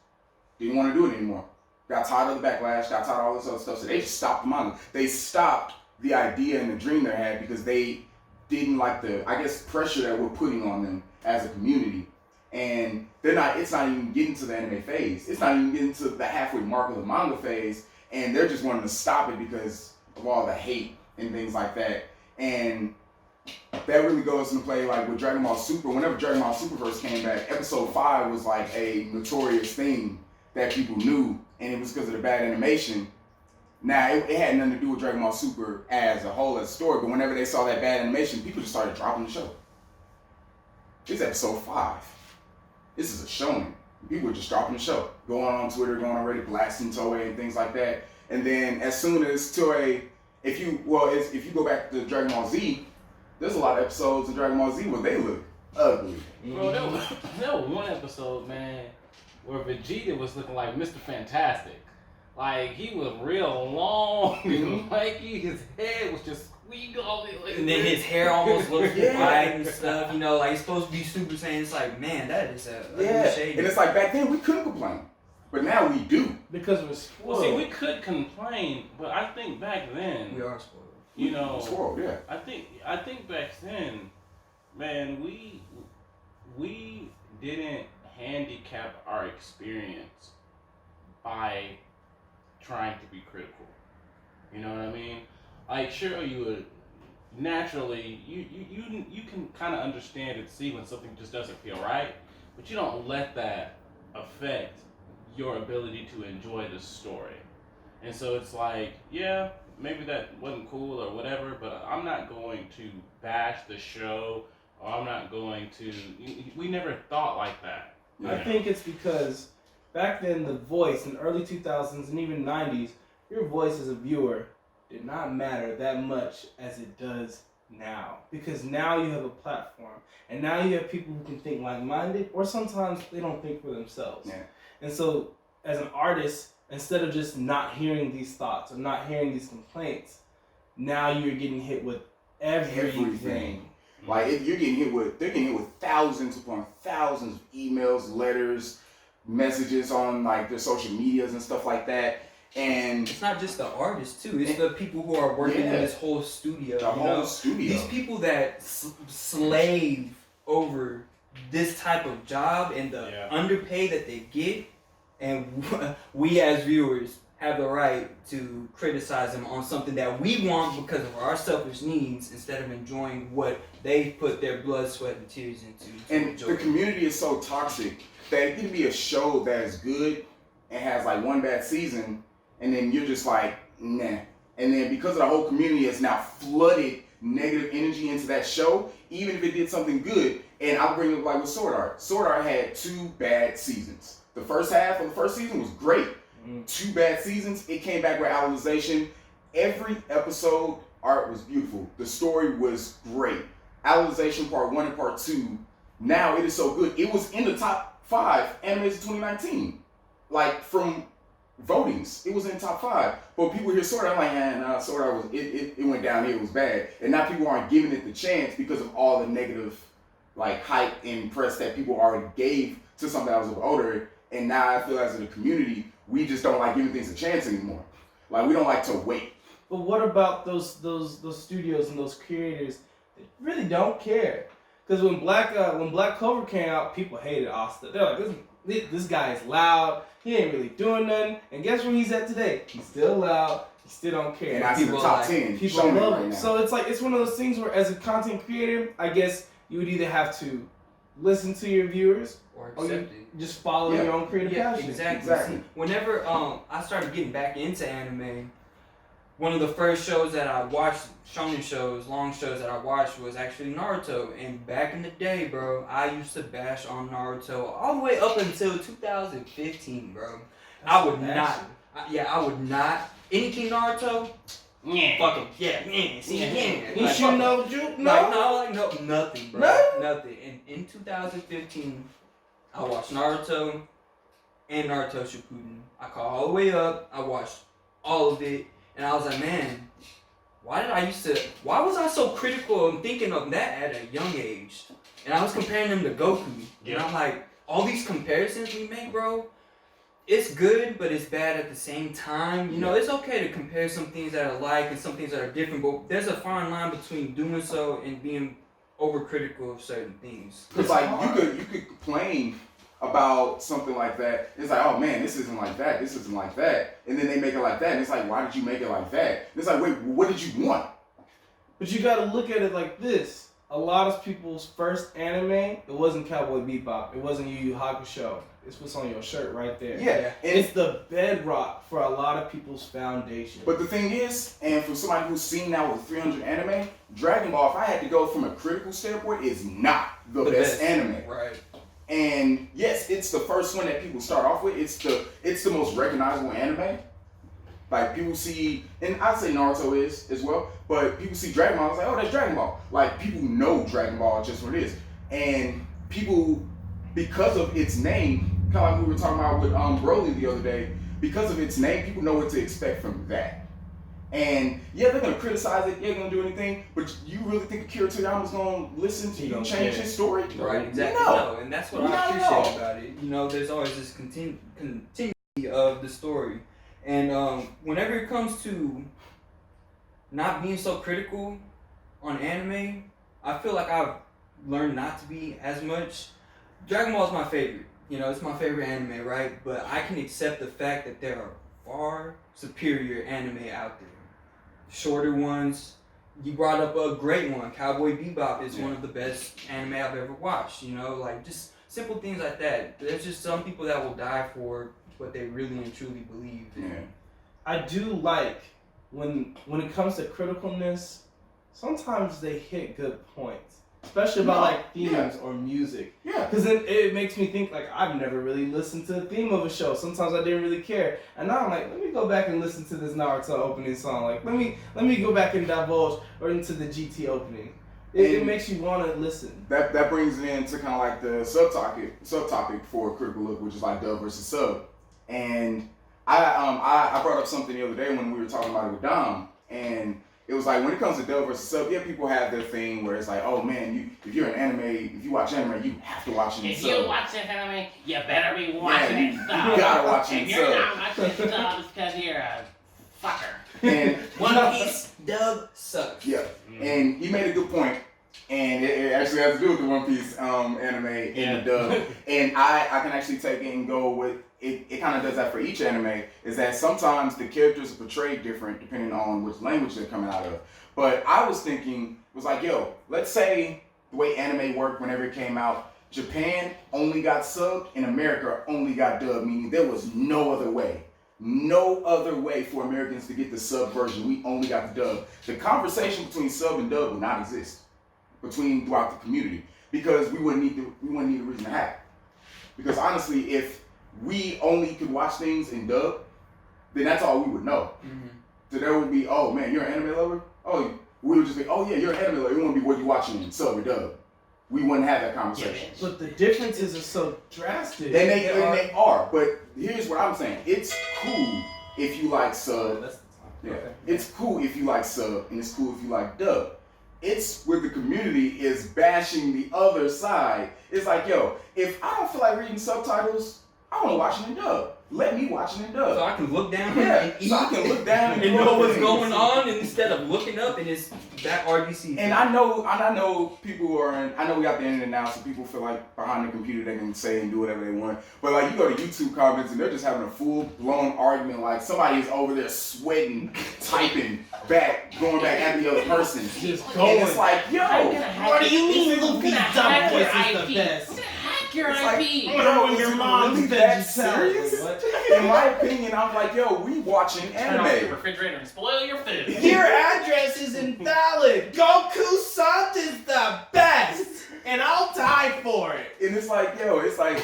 didn't want to do it anymore. Got tired of the backlash, got tired of all this other stuff, so they just stopped the manga. They stopped the idea and the dream they had because they didn't like the, I guess, pressure that we're putting on them as a community. And it's not even getting to the anime phase. It's not even getting to the halfway mark of the manga phase. And they're just wanting to stop it because of all the hate and things like that. And that really goes into play like with Dragon Ball Super. Whenever Dragon Ball Super first came back, episode 5 was like a notorious thing that people knew. And it was because of the bad animation. Now, it had nothing to do with Dragon Ball Super as a whole, as a story. But whenever they saw that bad animation, people just started dropping the show. It's episode 5. This is a shonen. People were just dropping the show. Going on Twitter, going on Reddit, blasting Toei and things like that. And then as soon as Toei, if you go back to Dragon Ball Z, there's a lot of episodes in Dragon Ball Z where they look ugly. Bro, there was one episode, man, where Vegeta was looking like Mr. Fantastic. Like, he was real long and lanky. His head was just squiggly. Like, and then his hair almost looks white and stuff. You know, like he's supposed to be Super Saiyan. It's like, man, that is a shady. And it's like back then we couldn't complain, but now we do Because we're spoiled. Well, see, we could complain, but I think back then, We are spoiled. you know, We're spoiled, yeah. I think back then, man, we didn't handicap our experience by trying to be critical. You know what I mean? Like, sure, you would naturally you can kind of understand and see when something just doesn't feel right, but you don't let that affect your ability to enjoy the story. And so it's like, yeah, maybe that wasn't cool or whatever, but I'm not going to bash the show, or I'm not going to. We never thought like that. Yeah. I think it's because back then the voice in the early 2000s and even 90s, your voice as a viewer did not matter that much as it does now. Because now you have a platform, and now you have people who can think like-minded, or sometimes they don't think for themselves. Yeah. And so as an artist, instead of just not hearing these thoughts or not hearing these complaints, now you're getting hit with everything. Like they're getting hit with thousands upon thousands of emails, letters, messages on like their social medias and stuff like that. And it's not just the artists too; it's the people who are working in this whole studio. The whole studio. These people that slave over this type of job and the underpay that they get, and we as viewers have the right to criticize them on something that we want because of our selfish needs, instead of enjoying what they put their blood, sweat, and tears into. And the community is so toxic that it can be a show that is good and has like one bad season, and then you're just like, nah. And then because of the whole community has now flooded negative energy into that show, even if it did something good, and I'll bring it like with Sword Art. Sword Art had 2 bad seasons. The first half of the first season was great. 2 bad seasons. It came back with Alicization. Every episode, art was beautiful. The story was great. Alicization Part 1 and Part 2. Now it is so good. It was in the top 5 animes of 2019. Like from votings, it was in the top 5. But people hear Sword Art, I'm like, Sword Art was it went down here. It was bad. And now people aren't giving it the chance because of all the negative like hype and press that people already gave to something that was older. And now I feel as in the community, we just don't like giving things a chance anymore. Like we don't like to wait. But what about those studios and those creators that really don't care? Because when Black Clover came out, people hated Asta. They're like, this guy is loud. He ain't really doing nothing. And guess where he's at today? He's still loud. He still don't care. And that's the top 10. People love him. Right now. So it's one of those things where, as a content creator, I guess you would either have to listen to your viewers or you accept it. just follow your own creative passion. Exactly. See, whenever I started getting back into anime, one of the first shows that I watched, shonen shows, long shows that I watched, was actually Naruto. And back in the day, bro, I used to bash on Naruto all the way up until 2015, bro. I would not. Anything Naruto, Yeah. Fuck him. Yeah. See, yeah. You Like, shoot fuck no him. juke? Nothing, bro. Nothing. And in 2015, I watched Naruto and Naruto Shippuden. I caught all the way up. I watched all of it, and I was like, man, why was I so critical and thinking of that at a young age? And I was comparing them to Goku. Yeah. And I'm like, all these comparisons we make, bro, it's good, but it's bad at the same time. You know, it's okay to compare some things that are alike and some things that are different, but there's a fine line between doing so and being overcritical of certain things. Because like you could complain about something like that. It's like, oh man, this isn't like that. This isn't like that. And then they make it like that. And it's like, why did you make it like that? And it's like, wait, what did you want? But you gotta look at it like this. A lot of people's first anime, it wasn't Cowboy Bebop. It wasn't Yu Yu Hakusho. It's what's on your shirt right there. Yeah. And It's the bedrock for a lot of people's foundation. but the thing is, and for somebody who's seen now with 300 anime, Dragon Ball, if I had to go from a critical standpoint, is not the best anime. Right. And yes, it's the first one that people start off with. It's the most recognizable anime. Like people see, and I'd say Naruto is as well, but people see Dragon Ball, it's like, oh, that's Dragon Ball. Like people know Dragon Ball just what it is. And people, because of its name, kind of like we were talking about with Broly the other day, because of its name, people know what to expect from that. And yeah, they're gonna criticize it, they're gonna do anything, but you really think Akira Toriyama's gonna listen to you change his story? Right, exactly. No, and that's what I appreciate about it. You know, there's always this continuity of the story. And whenever it comes to not being so critical on anime, I feel like I've learned not to be as much. Dragon Ball is my favorite. You know, it's my favorite anime, right? But I can accept the fact that there are far superior anime out there. Shorter ones. You brought up a great one. Cowboy Bebop is one of the best anime I've ever watched. You know, like just simple things like that. There's just some people that will die for what they really and truly believe in. Yeah. I do like when it comes to criticalness, sometimes they hit good points. Especially about like themes or music. Yeah. Because then it makes me think like I've never really listened to the theme of a show. Sometimes I didn't really care. And now I'm like, let me go back and listen to this Naruto opening song. Like let me go back and divulge or into the GT opening. It makes you want to listen. That brings it into kind of like the subtopic for Critical Look, which is like dub versus sub. And I brought up something the other day when we were talking about it with Dom, and it was like when it comes to dub versus sub, yeah, people have their thing where it's like, oh man, if you watch anime, you have to watch it in sub. If you watch this anime, you better be watching it in sub. You gotta watch it in If you're sub. not watching it in sub, it's because you're a fucker. And One Piece dub sucks. yeah, and he made a good point, and it actually has to do with the One Piece anime in the dub. And I can actually take it and go with it. It kind of does that for each anime. Is that sometimes the characters are portrayed different depending on which language they're coming out of. But I was thinking, was like, yo, let's say the way anime worked whenever it came out, Japan only got subbed and America only got dubbed, meaning there was no other way. No other way for Americans to get the sub version. We only got the dub. The conversation between sub and dub would not exist throughout the community because we wouldn't need a reason to have it. Because honestly, if we only could watch things in dub, then that's all we would know. Mm-hmm. So there would be, oh man, you're an anime lover? Oh, we would just be, oh yeah, you're an anime lover. It wouldn't be what you're watching in sub or dub. We wouldn't have that conversation. But the differences are so drastic. And they are. But here's what I'm saying. It's cool if you like sub. Yeah. It's cool if you like sub, and it's cool if you like dub. It's where the community is bashing the other side. It's like, yo, if I don't feel like reading subtitles, I want to watch it in dub. Let me watch it in dub. So I can look down and eat. So I can look down and know what's going on instead of looking up and it's that RDC. And I know people I know we got the internet now, so people feel like behind the computer they can say and do whatever they want. But like you go to YouTube comments and they're just having a full blown argument, like somebody is over there sweating, typing back, going back at the other person. Just going. And it's like, yo, what do you mean Luffy's dumb voice is the best? Your it's IP. Like, yo, is your mom's really that serious? In my opinion, I'm like, yo, we watching anime. Turn off your refrigerator and spoil your food. Your address is invalid. Goku-san is the best, and I'll die for it. And it's like, yo, it's like.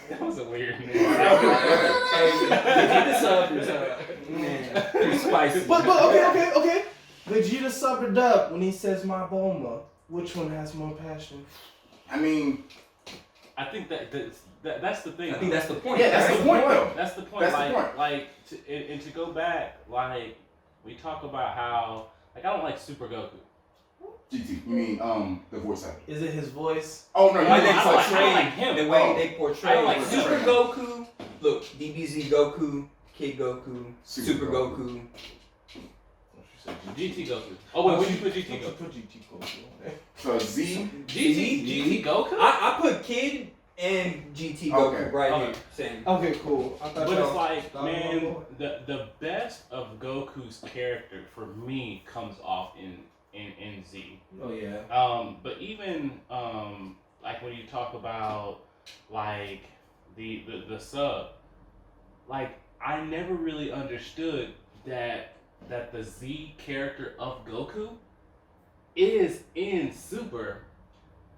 That was a weird name. Hey, Man, pretty spicy. But okay. Vegeta sub or dub when he says my Bulma. Which one has more passion? I mean, I think that's the thing. I think that's the point. Yeah, that's the point though. That's the point. That's like, the point. Like, and to go back, like, we talk about how, like, I don't like Super Goku. GT, you mean the voice actor? Is it his voice? Oh no, you I mean don't like like him. The way Oh. they portray I don't like Super him. Goku. Look, DBZ Goku, Kid Goku, Super Goku. GT Goku. Oh wait, where'd you put GT Goku? Put GT Goku. So Z. GT Goku? I put Kid and GT Goku Okay. right Okay. here. Same. Okay, cool. I thought But y'all- it's like, y'all man, know. the best of Goku's character for me comes off in Z. Oh yeah. But even like when you talk about like the sub, like I never really understood that the Z character of Goku is in Super,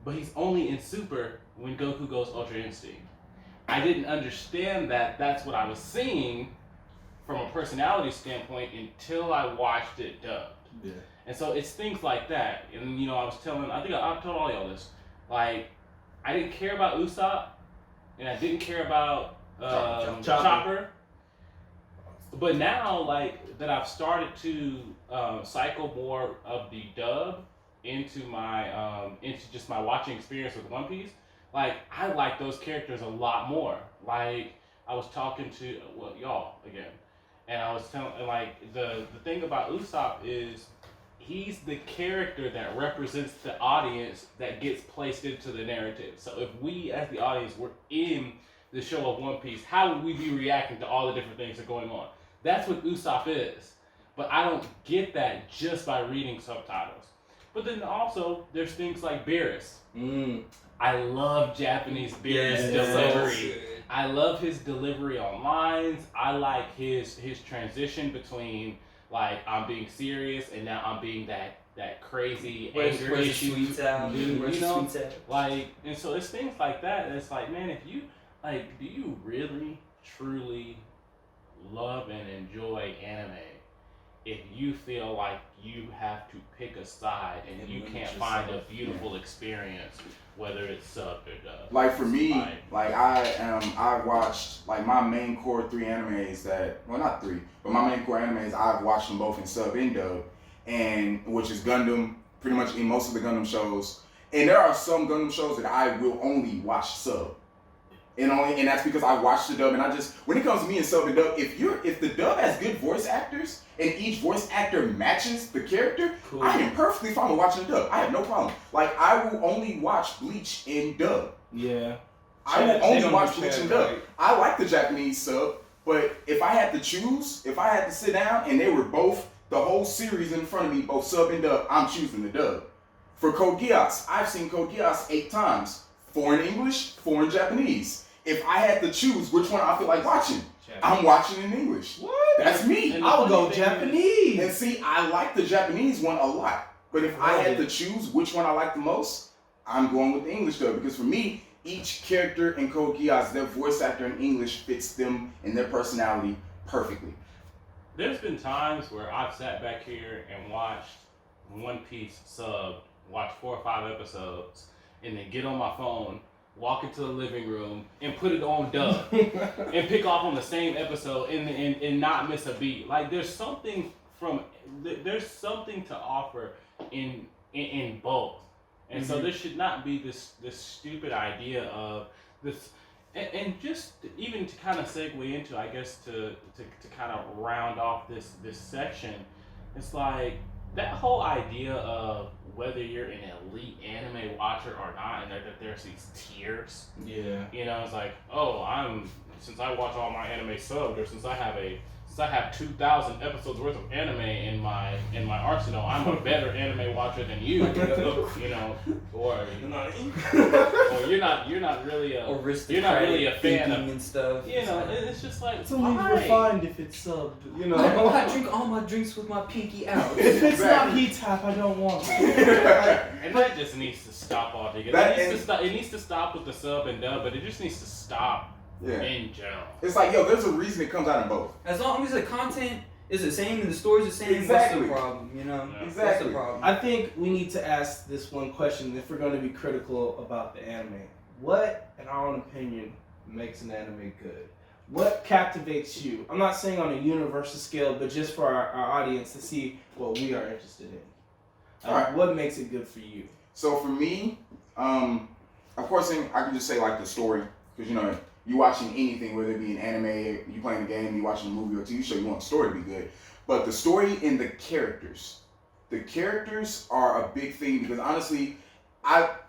but he's only in Super when Goku goes Ultra Instinct. I didn't understand that that's what I was seeing from a personality standpoint until I watched it dubbed. Yeah. And so it's things like that. And you know, I told all y'all this. Like, I didn't care about Usopp, and I didn't care about Chopper. But now, like, that I've started to cycle more of the dub into my into just my watching experience with One Piece, like, I like those characters a lot more. Like, I was talking to y'all again, and I was telling, like, the thing about Usopp is he's the character that represents the audience that gets placed into the narrative. So if we as the audience were in the show of One Piece, how would we be reacting to all the different things that are going on? That's what Usopp is. But I don't get that just by reading subtitles. But then also, there's things like Beerus. I love Japanese Beerus delivery. I love his delivery on lines. I like his transition between, like, I'm being serious and now I'm being that crazy anger issue Sweets out? dude, Where's you the know? sweets at? Like, and so it's things like that. And it's like, man, if you, like, do you really, truly love and enjoy anime if you feel like you have to pick a side and you can't find a beautiful experience, whether it's subbed or dubbed? Like for me, like I watched like my main core 3 animes that, well not 3, but my main core animes I've watched them both in sub and dub, and which is Gundam, pretty much in most of the Gundam shows. And there are some Gundam shows that I will only watch sub. And that's because I watched the dub, and I just, when it comes to me and sub and dub, if the dub has good voice actors and each voice actor matches the character, cool. I am perfectly fine with watching the dub. I have no problem. Like, I will only watch Bleach in dub. Yeah. I will only watch Bleach in dub. I like the Japanese sub, but if I had to choose, if I had to sit down and they were both, the whole series in front of me, both sub and dub, I'm choosing the dub. For Code Geass, I've seen Code Geass 8 times. 4 in English, 4 in Japanese. If I had to choose which one I feel like watching, I'm watching in English. What? That's me. I would go Japanese. And see, I like the Japanese one a lot. But if I had to choose which one I like the most, I'm going with the English dub. Because for me, each character in Code Geass, their voice actor in English fits them and their personality perfectly. There's been times where I've sat back here and watched One Piece subbed, watched 4 or 5 episodes, and then get on my phone, walk into the living room, and put it on dub, and pick off on the same episode and not miss a beat. Like, there's something to offer in both. And so there should not be this stupid idea of this, and just even to kind of segue into, I guess, to kind of round off this section, it's like that whole idea of whether you're an elite anime watcher or not, and that there's these tiers. Yeah. You know, it's like, oh, since I watch all my anime subbed, or since I have 2,000 episodes worth of anime in my arsenal, I'm a better anime watcher than you. You know, or you're not really a fan of and stuff. You know, it's just like, it's only refined if it's subbed. You know, I drink all my drinks with my pinky out. If it's not heat tap, I don't want it. And that just needs to stop altogether. It needs to stop with the sub and dub, but it just needs to stop Yeah. In general. It's like, yo, there's a reason it comes out in both. As long as the content is the same and the story's the same, Exactly. what's the problem, you know? Yeah. Exactly. What's the problem? I think we need to ask this one question if we're going to be critical about the anime. What, in our own opinion, makes an anime good? What captivates you? I'm not saying on a universal scale, but just for our audience to see what we are interested in. Alright. What makes it good for you? So for me, of course, I can just say like the story, because you know, you watching anything, whether it be an anime, you playing a game, you watching a movie or a TV show, you want the story to be good. But the story and the characters are a big thing, because honestly,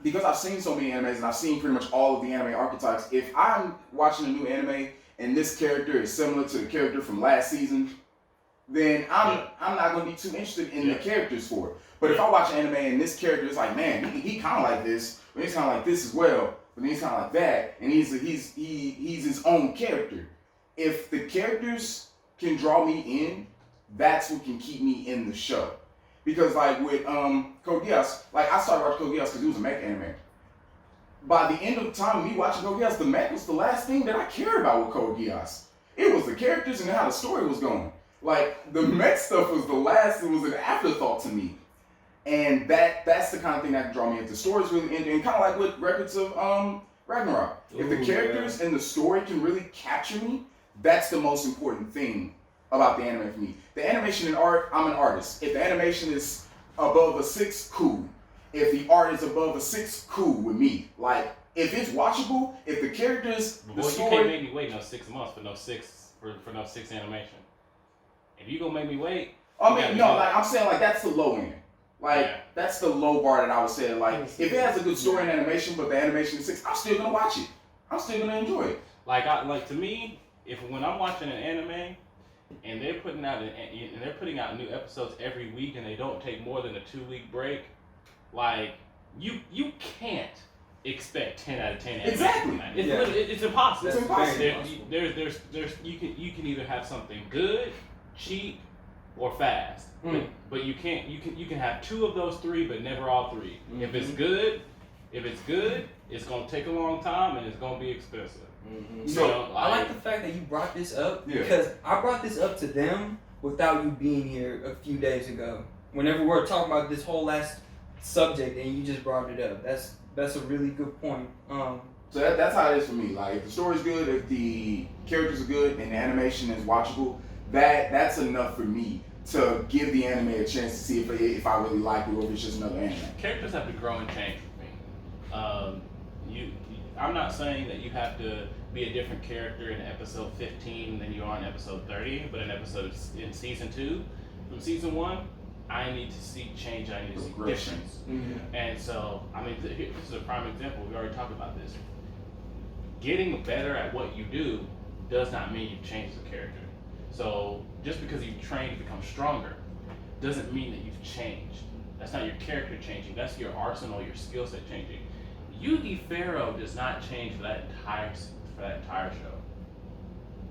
because I've seen so many animes and I've seen pretty much all of the anime archetypes. If I'm watching a new anime and this character is similar to the character from last season, then I'm not gonna be too interested in the characters for it. But if I watch an anime and this character is like, man, he kind of like this, but he's kind of like this as well, but then he's kind of like that, and he's his own character. If the characters can draw me in, that's what can keep me in the show. Because like with Code Geass, like I started watching Code Geass because it was a mech anime. By the end of the time of me watching Code Geass, the mech was the last thing that I cared about with Code Geass. It was the characters and how the story was going. Like the mech stuff was the last, it was an afterthought to me. And that's the kind of thing that can draw me into. The story's really and kind of like with Records of Ragnarok. If the characters and the story can really capture me, that's the most important thing about the anime for me. The animation and art, I'm an artist. If the animation is above a 6, cool. If the art is above a 6, cool with me. Like, if it's watchable, if the characters, Boy, the you story... can't make me wait no 6 months for no 6 animation. If you gonna make me wait, I mean, no, like, I'm saying, like, that's the low end. Like, Yeah. that's the low bar that I would say. Like, if it has a good story and animation, but the animation is 6, I'm still gonna watch it. I'm still gonna enjoy it. Like to me, when I'm watching an anime and they're putting out new episodes every week and they don't take more than a 2-week break, like you can't expect 10 out of 10 animation. Exactly. It's impossible. It's impossible. There's you can either have something good, cheap, or fast. But you can have 2 of those 3, but never all 3. Mm-hmm. If it's good, it's gonna take a long time and it's gonna be expensive. Mm-hmm. So I like the fact that you brought this up Yeah. because I brought this up to them without you being here a few days ago. Whenever we were talking about this whole last subject and you just brought it up, that's a really good point. So that's how it is for me. Like, if the story's good, if the characters are good, and the animation is watchable, that's enough for me to give the anime a chance to see if I really like it or if it's just another anime. Characters have to grow and change with me. I'm not saying that you have to be a different character in episode 15 than you are in episode 30, but in season 2, from season 1, I need to see change. I need to see difference. Mm-hmm. And so, I mean, this is a prime example. We already talked about this. Getting better at what you do does not mean you've changed the character. So just because you've trained to become stronger doesn't mean that you've changed. That's not your character changing. That's your arsenal, your skill set changing. Yugi Pharaoh does not change for that entire show.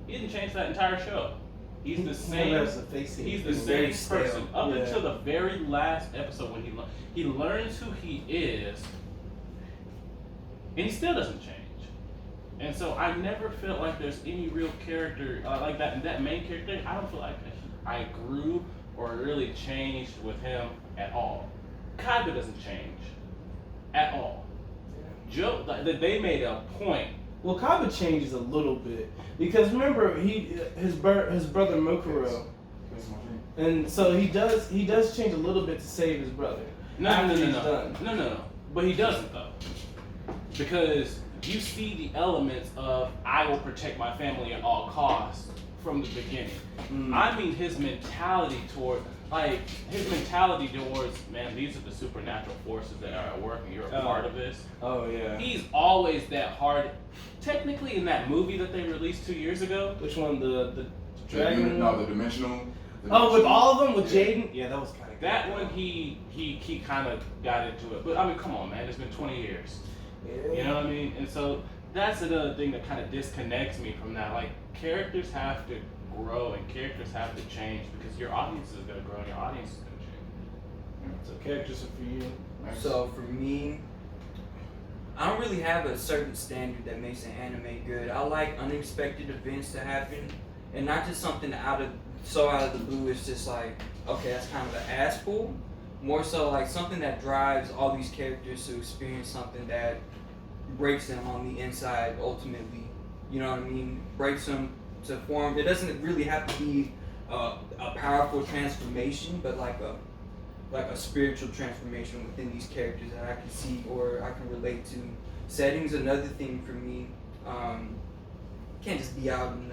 He didn't change for that entire show. He's the same. He's the same person up until the very last episode when he learns who he is, and he still doesn't change. And so I never felt like there's any real character like that main character. I don't feel like I grew or really changed with him at all. Kaiba doesn't change at all. Joe, they made a point. Well, Kaiba changes a little bit because remember his brother Mokuro, and so he does change a little bit to save his brother. No. But he doesn't though, because you see the elements of I will protect my family at all costs from the beginning. I mean his mentality towards man, these are the supernatural forces that are at work and you're a part of this. Oh yeah. He's always that hard. Technically in that movie that they released 2 years ago. Which one? The dragon? No, the dimensional. Oh, with all of them? With Jaden? Yeah, that was kind of that one he kind of got into it. But I mean, come on, man, it's been 20 years. Yeah. You know what I mean? And so that's another thing that kind of disconnects me from that. Like, characters have to grow and characters have to change because your audience is going to grow and your audience is going to change. So characters are for you. So for me, I don't really have a certain standard that makes an anime good. I like unexpected events to happen, and not just something out of the blue. It's just like, okay, that's kind of an ass pull. More so like something that drives all these characters to experience something that breaks them on the inside ultimately. You know what I mean? Breaks them to form. It doesn't really have to be a powerful transformation, but like a spiritual transformation within these characters that I can see or I can relate to. Setting's another thing for me. Can't just be out in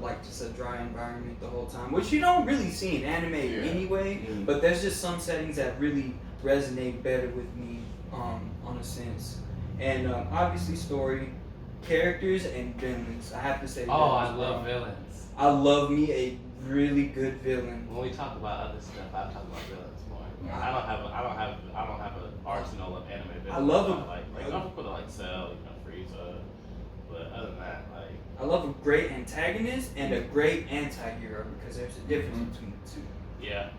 like just a dry environment the whole time, which you don't really see in anime anyway. Mm-hmm. But there's just some settings that really resonate better with me, on a sense. And obviously story, characters, and villains. I have to say. Oh, I love villains. I love me a really good villain. When we talk about other stuff, I talk about villains more. I don't have an arsenal of anime villains. I love them. Like I'm put like Cell, Frieza, but other than that, like I love a great antagonist and a great anti-hero because there's a difference between the two. Yeah.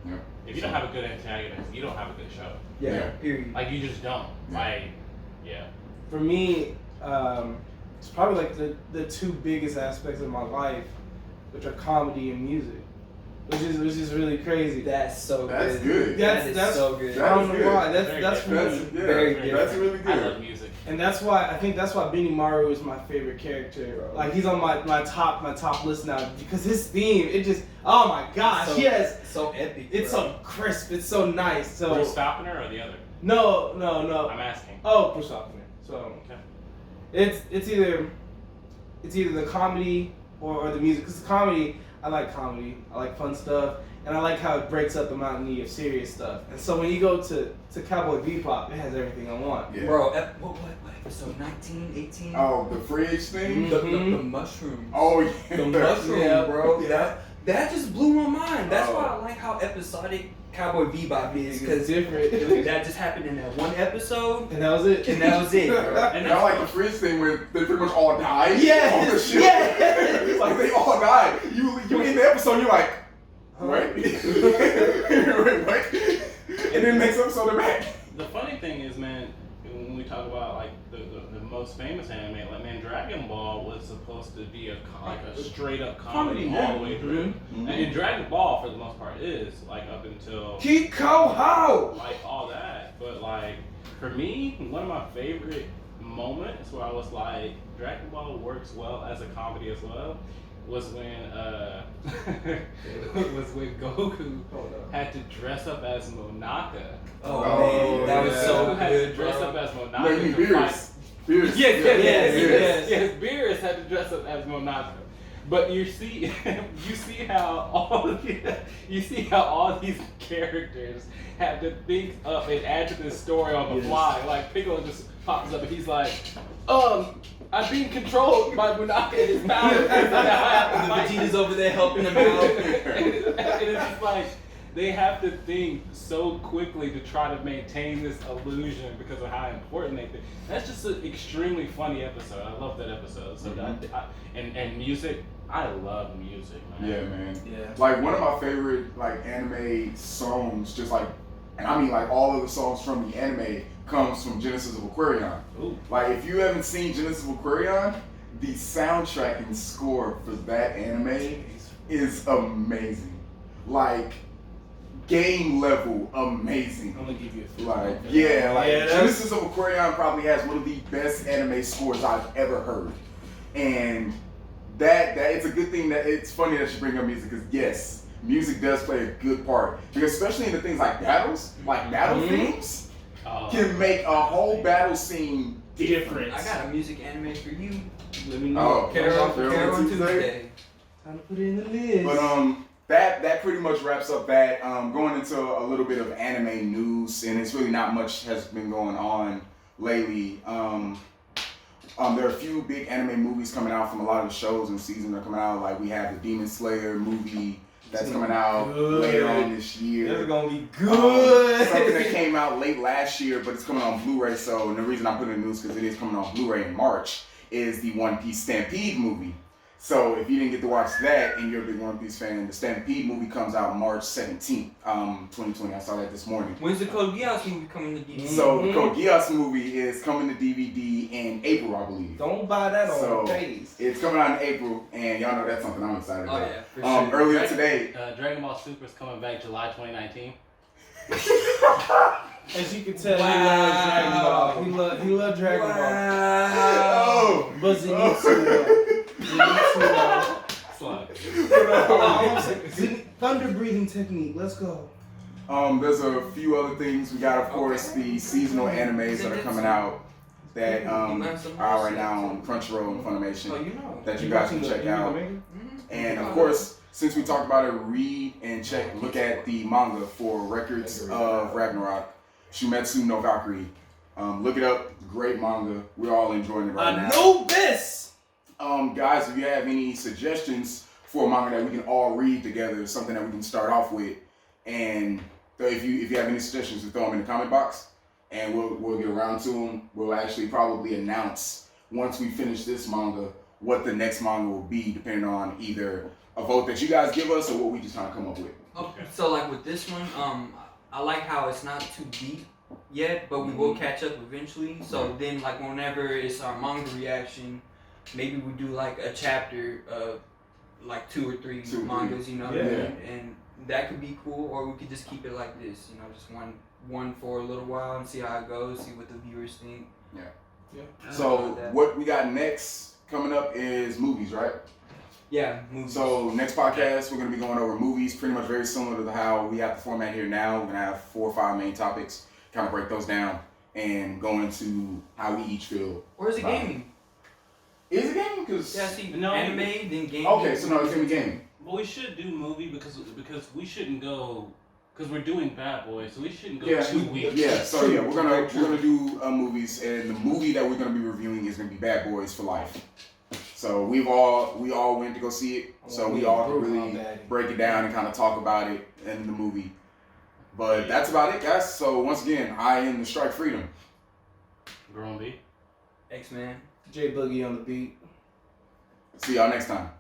If you don't have a good antagonist, you don't have a good show. Yeah. Period. Like you just don't. Like, yeah. For me, it's probably like the two biggest aspects of my life, which are comedy and music, which is really crazy. That's so That's good. good. That's so good. I don't know why. That's That's Very good. That's really good. I love music. And that's why I think that's why Benimaru is my favorite character. Like he's on my top list now because his theme, it just, oh my gosh, yes, so epic. it's so crisp, it's so nice. So Bruce Stoppiner or the other? no. I'm asking. Oh, Bruce Stoppiner. So Okay. it's either the comedy or the music. Because the comedy, I like fun stuff, and I like how it breaks up the monotony of serious stuff. And so when you go to Cowboy Bebop, it has everything I want. Yeah. Bro, what episode 19, 18? Oh, the fridge thing? The mushroom. Oh, yeah. The mushroom, Yeah. bro. That just blew my mind. That's Oh. why I like how episodic Cowboy Bebop is, It's because different. that just happened in that one episode, And that was it. and that was it, bro. And I like the fridge thing where they pretty much all died. Yes, On the ship. yes. Like they all died. You in the episode, you're like, what? Wait, what? And then next episode, they're back. The funny thing is, man, when we talk about like the most famous anime, like man, Dragon Ball was supposed to be a straight up comedy all the way through. Mm-hmm. And Dragon Ball, for the most part, is like up until Kiko How. like all that. But like for me, one of my favorite moments where I was like, Dragon Ball works well as a comedy as well, was when Goku had to dress up as Monaka. Oh, man, that was so Goku had to good, dress bro. up as Monaka No, you mean to Beerus. fight. Beerus. Yes, yes. Beerus had to dress up as Monaka. But you see how all these characters had to think up and add to this story on the fly. Like Piccolo just pops up and he's like, I'm being controlled by Monaka and his powers. And the Vegeta's over there helping him out. and it's just like they have to think so quickly to try to maintain this illusion because of how important they think. That's just an extremely funny episode. I love that episode. So and music, I love music, man. Yeah, man. Yeah. Like one of my favorite like anime songs, just like, and I mean like all of the songs from the anime comes from Genesis of Aquarion. Ooh. Like if you haven't seen Genesis of Aquarion, the soundtrack and score for that anime is amazing. Like game level amazing. I'm gonna give you a few. Like Yeah, Genesis of Aquarion probably has one of the best anime scores I've ever heard, and that it's a good thing that it's funny that you bring up music because yes, music does play a good part because especially in the things like battles, like battle themes can make a whole battle scene different. I got a music anime for you. Let me know. Oh, Carol on Tuesday. Tuesday. Time to put it in the list. But that pretty much wraps up that. Going into a little bit of anime news, and it's really not much has been going on lately. There are a few big anime movies coming out from a lot of the shows and seasons that are coming out. Like we have the Demon Slayer movie that's coming out later on this year. This is gonna be good. Something that came out late last year, but it's coming on Blu-ray. So, and the reason I'm putting it in the news because it is coming on Blu-ray in March is the One Piece Stampede movie So if you didn't get to watch that and you're a big One Piece fan, the Stampede movie comes out March 17th, 2020. I saw that this morning. When's the Code Geass movie coming to DVD? So the Code Geass movie is coming to DVD in April, I believe. Don't buy that on face. It's coming out in April, and y'all know that's something I'm excited about. Oh yeah, for sure. Earlier today, Dragon Ball Super is coming back July 2019. As you can tell, he loves Dragon Ball. oh, But Zenitsu, thunder breathing technique. Let's go. there's a few other things. We got, of course, the seasonal animes that are coming out that are out right now on Crunchyroll and Funimation that you guys can check out. And of course, since we talked about it, read and look at the manga for Records of Ragnarok, Shumetsu no Valkyrie. Look it up. Great manga. We're all enjoying it right now. Anubis! Guys, if you have any suggestions for a manga that we can all read together, something that we can start off with, and if you have any suggestions, throw them in the comment box, and we'll get around to them. We'll actually probably announce once we finish this manga what the next manga will be, depending on either a vote that you guys give us or what we just kind of come up with. Okay. So like with this one, I like how it's not too deep yet, but we will catch up eventually. So then, like whenever it's our manga reaction, maybe we do like a chapter of like 2 or 3 mangas, you know, and that could be cool. Or we could just keep it like this, you know, just one for a little while and see how it goes, see what the viewers think. Yeah. So what we got next coming up is movies, right? Yeah, movies. So next podcast, we're going to be going over movies, pretty much very similar to how we have the format here now. We're going to have 4 or 5 main topics, kind of break those down, and go into how we each feel. Or is it gaming? Is it gaming? Because anime, then gaming. Okay, so no, it's going to be gaming. But we should do movie because we shouldn't go, because we're doing Bad Boys, so we shouldn't go 2 weeks. Yeah, so we're gonna do movies, and the movie that we're gonna be reviewing is gonna be Bad Boys for Life. So we all went to go see it, so we all can really break it down and kind of talk about it in the movie. But that's about it, guys. So once again, I am the Strike Freedom. Grown B. X-Man. J Boogie on the beat. See y'all next time.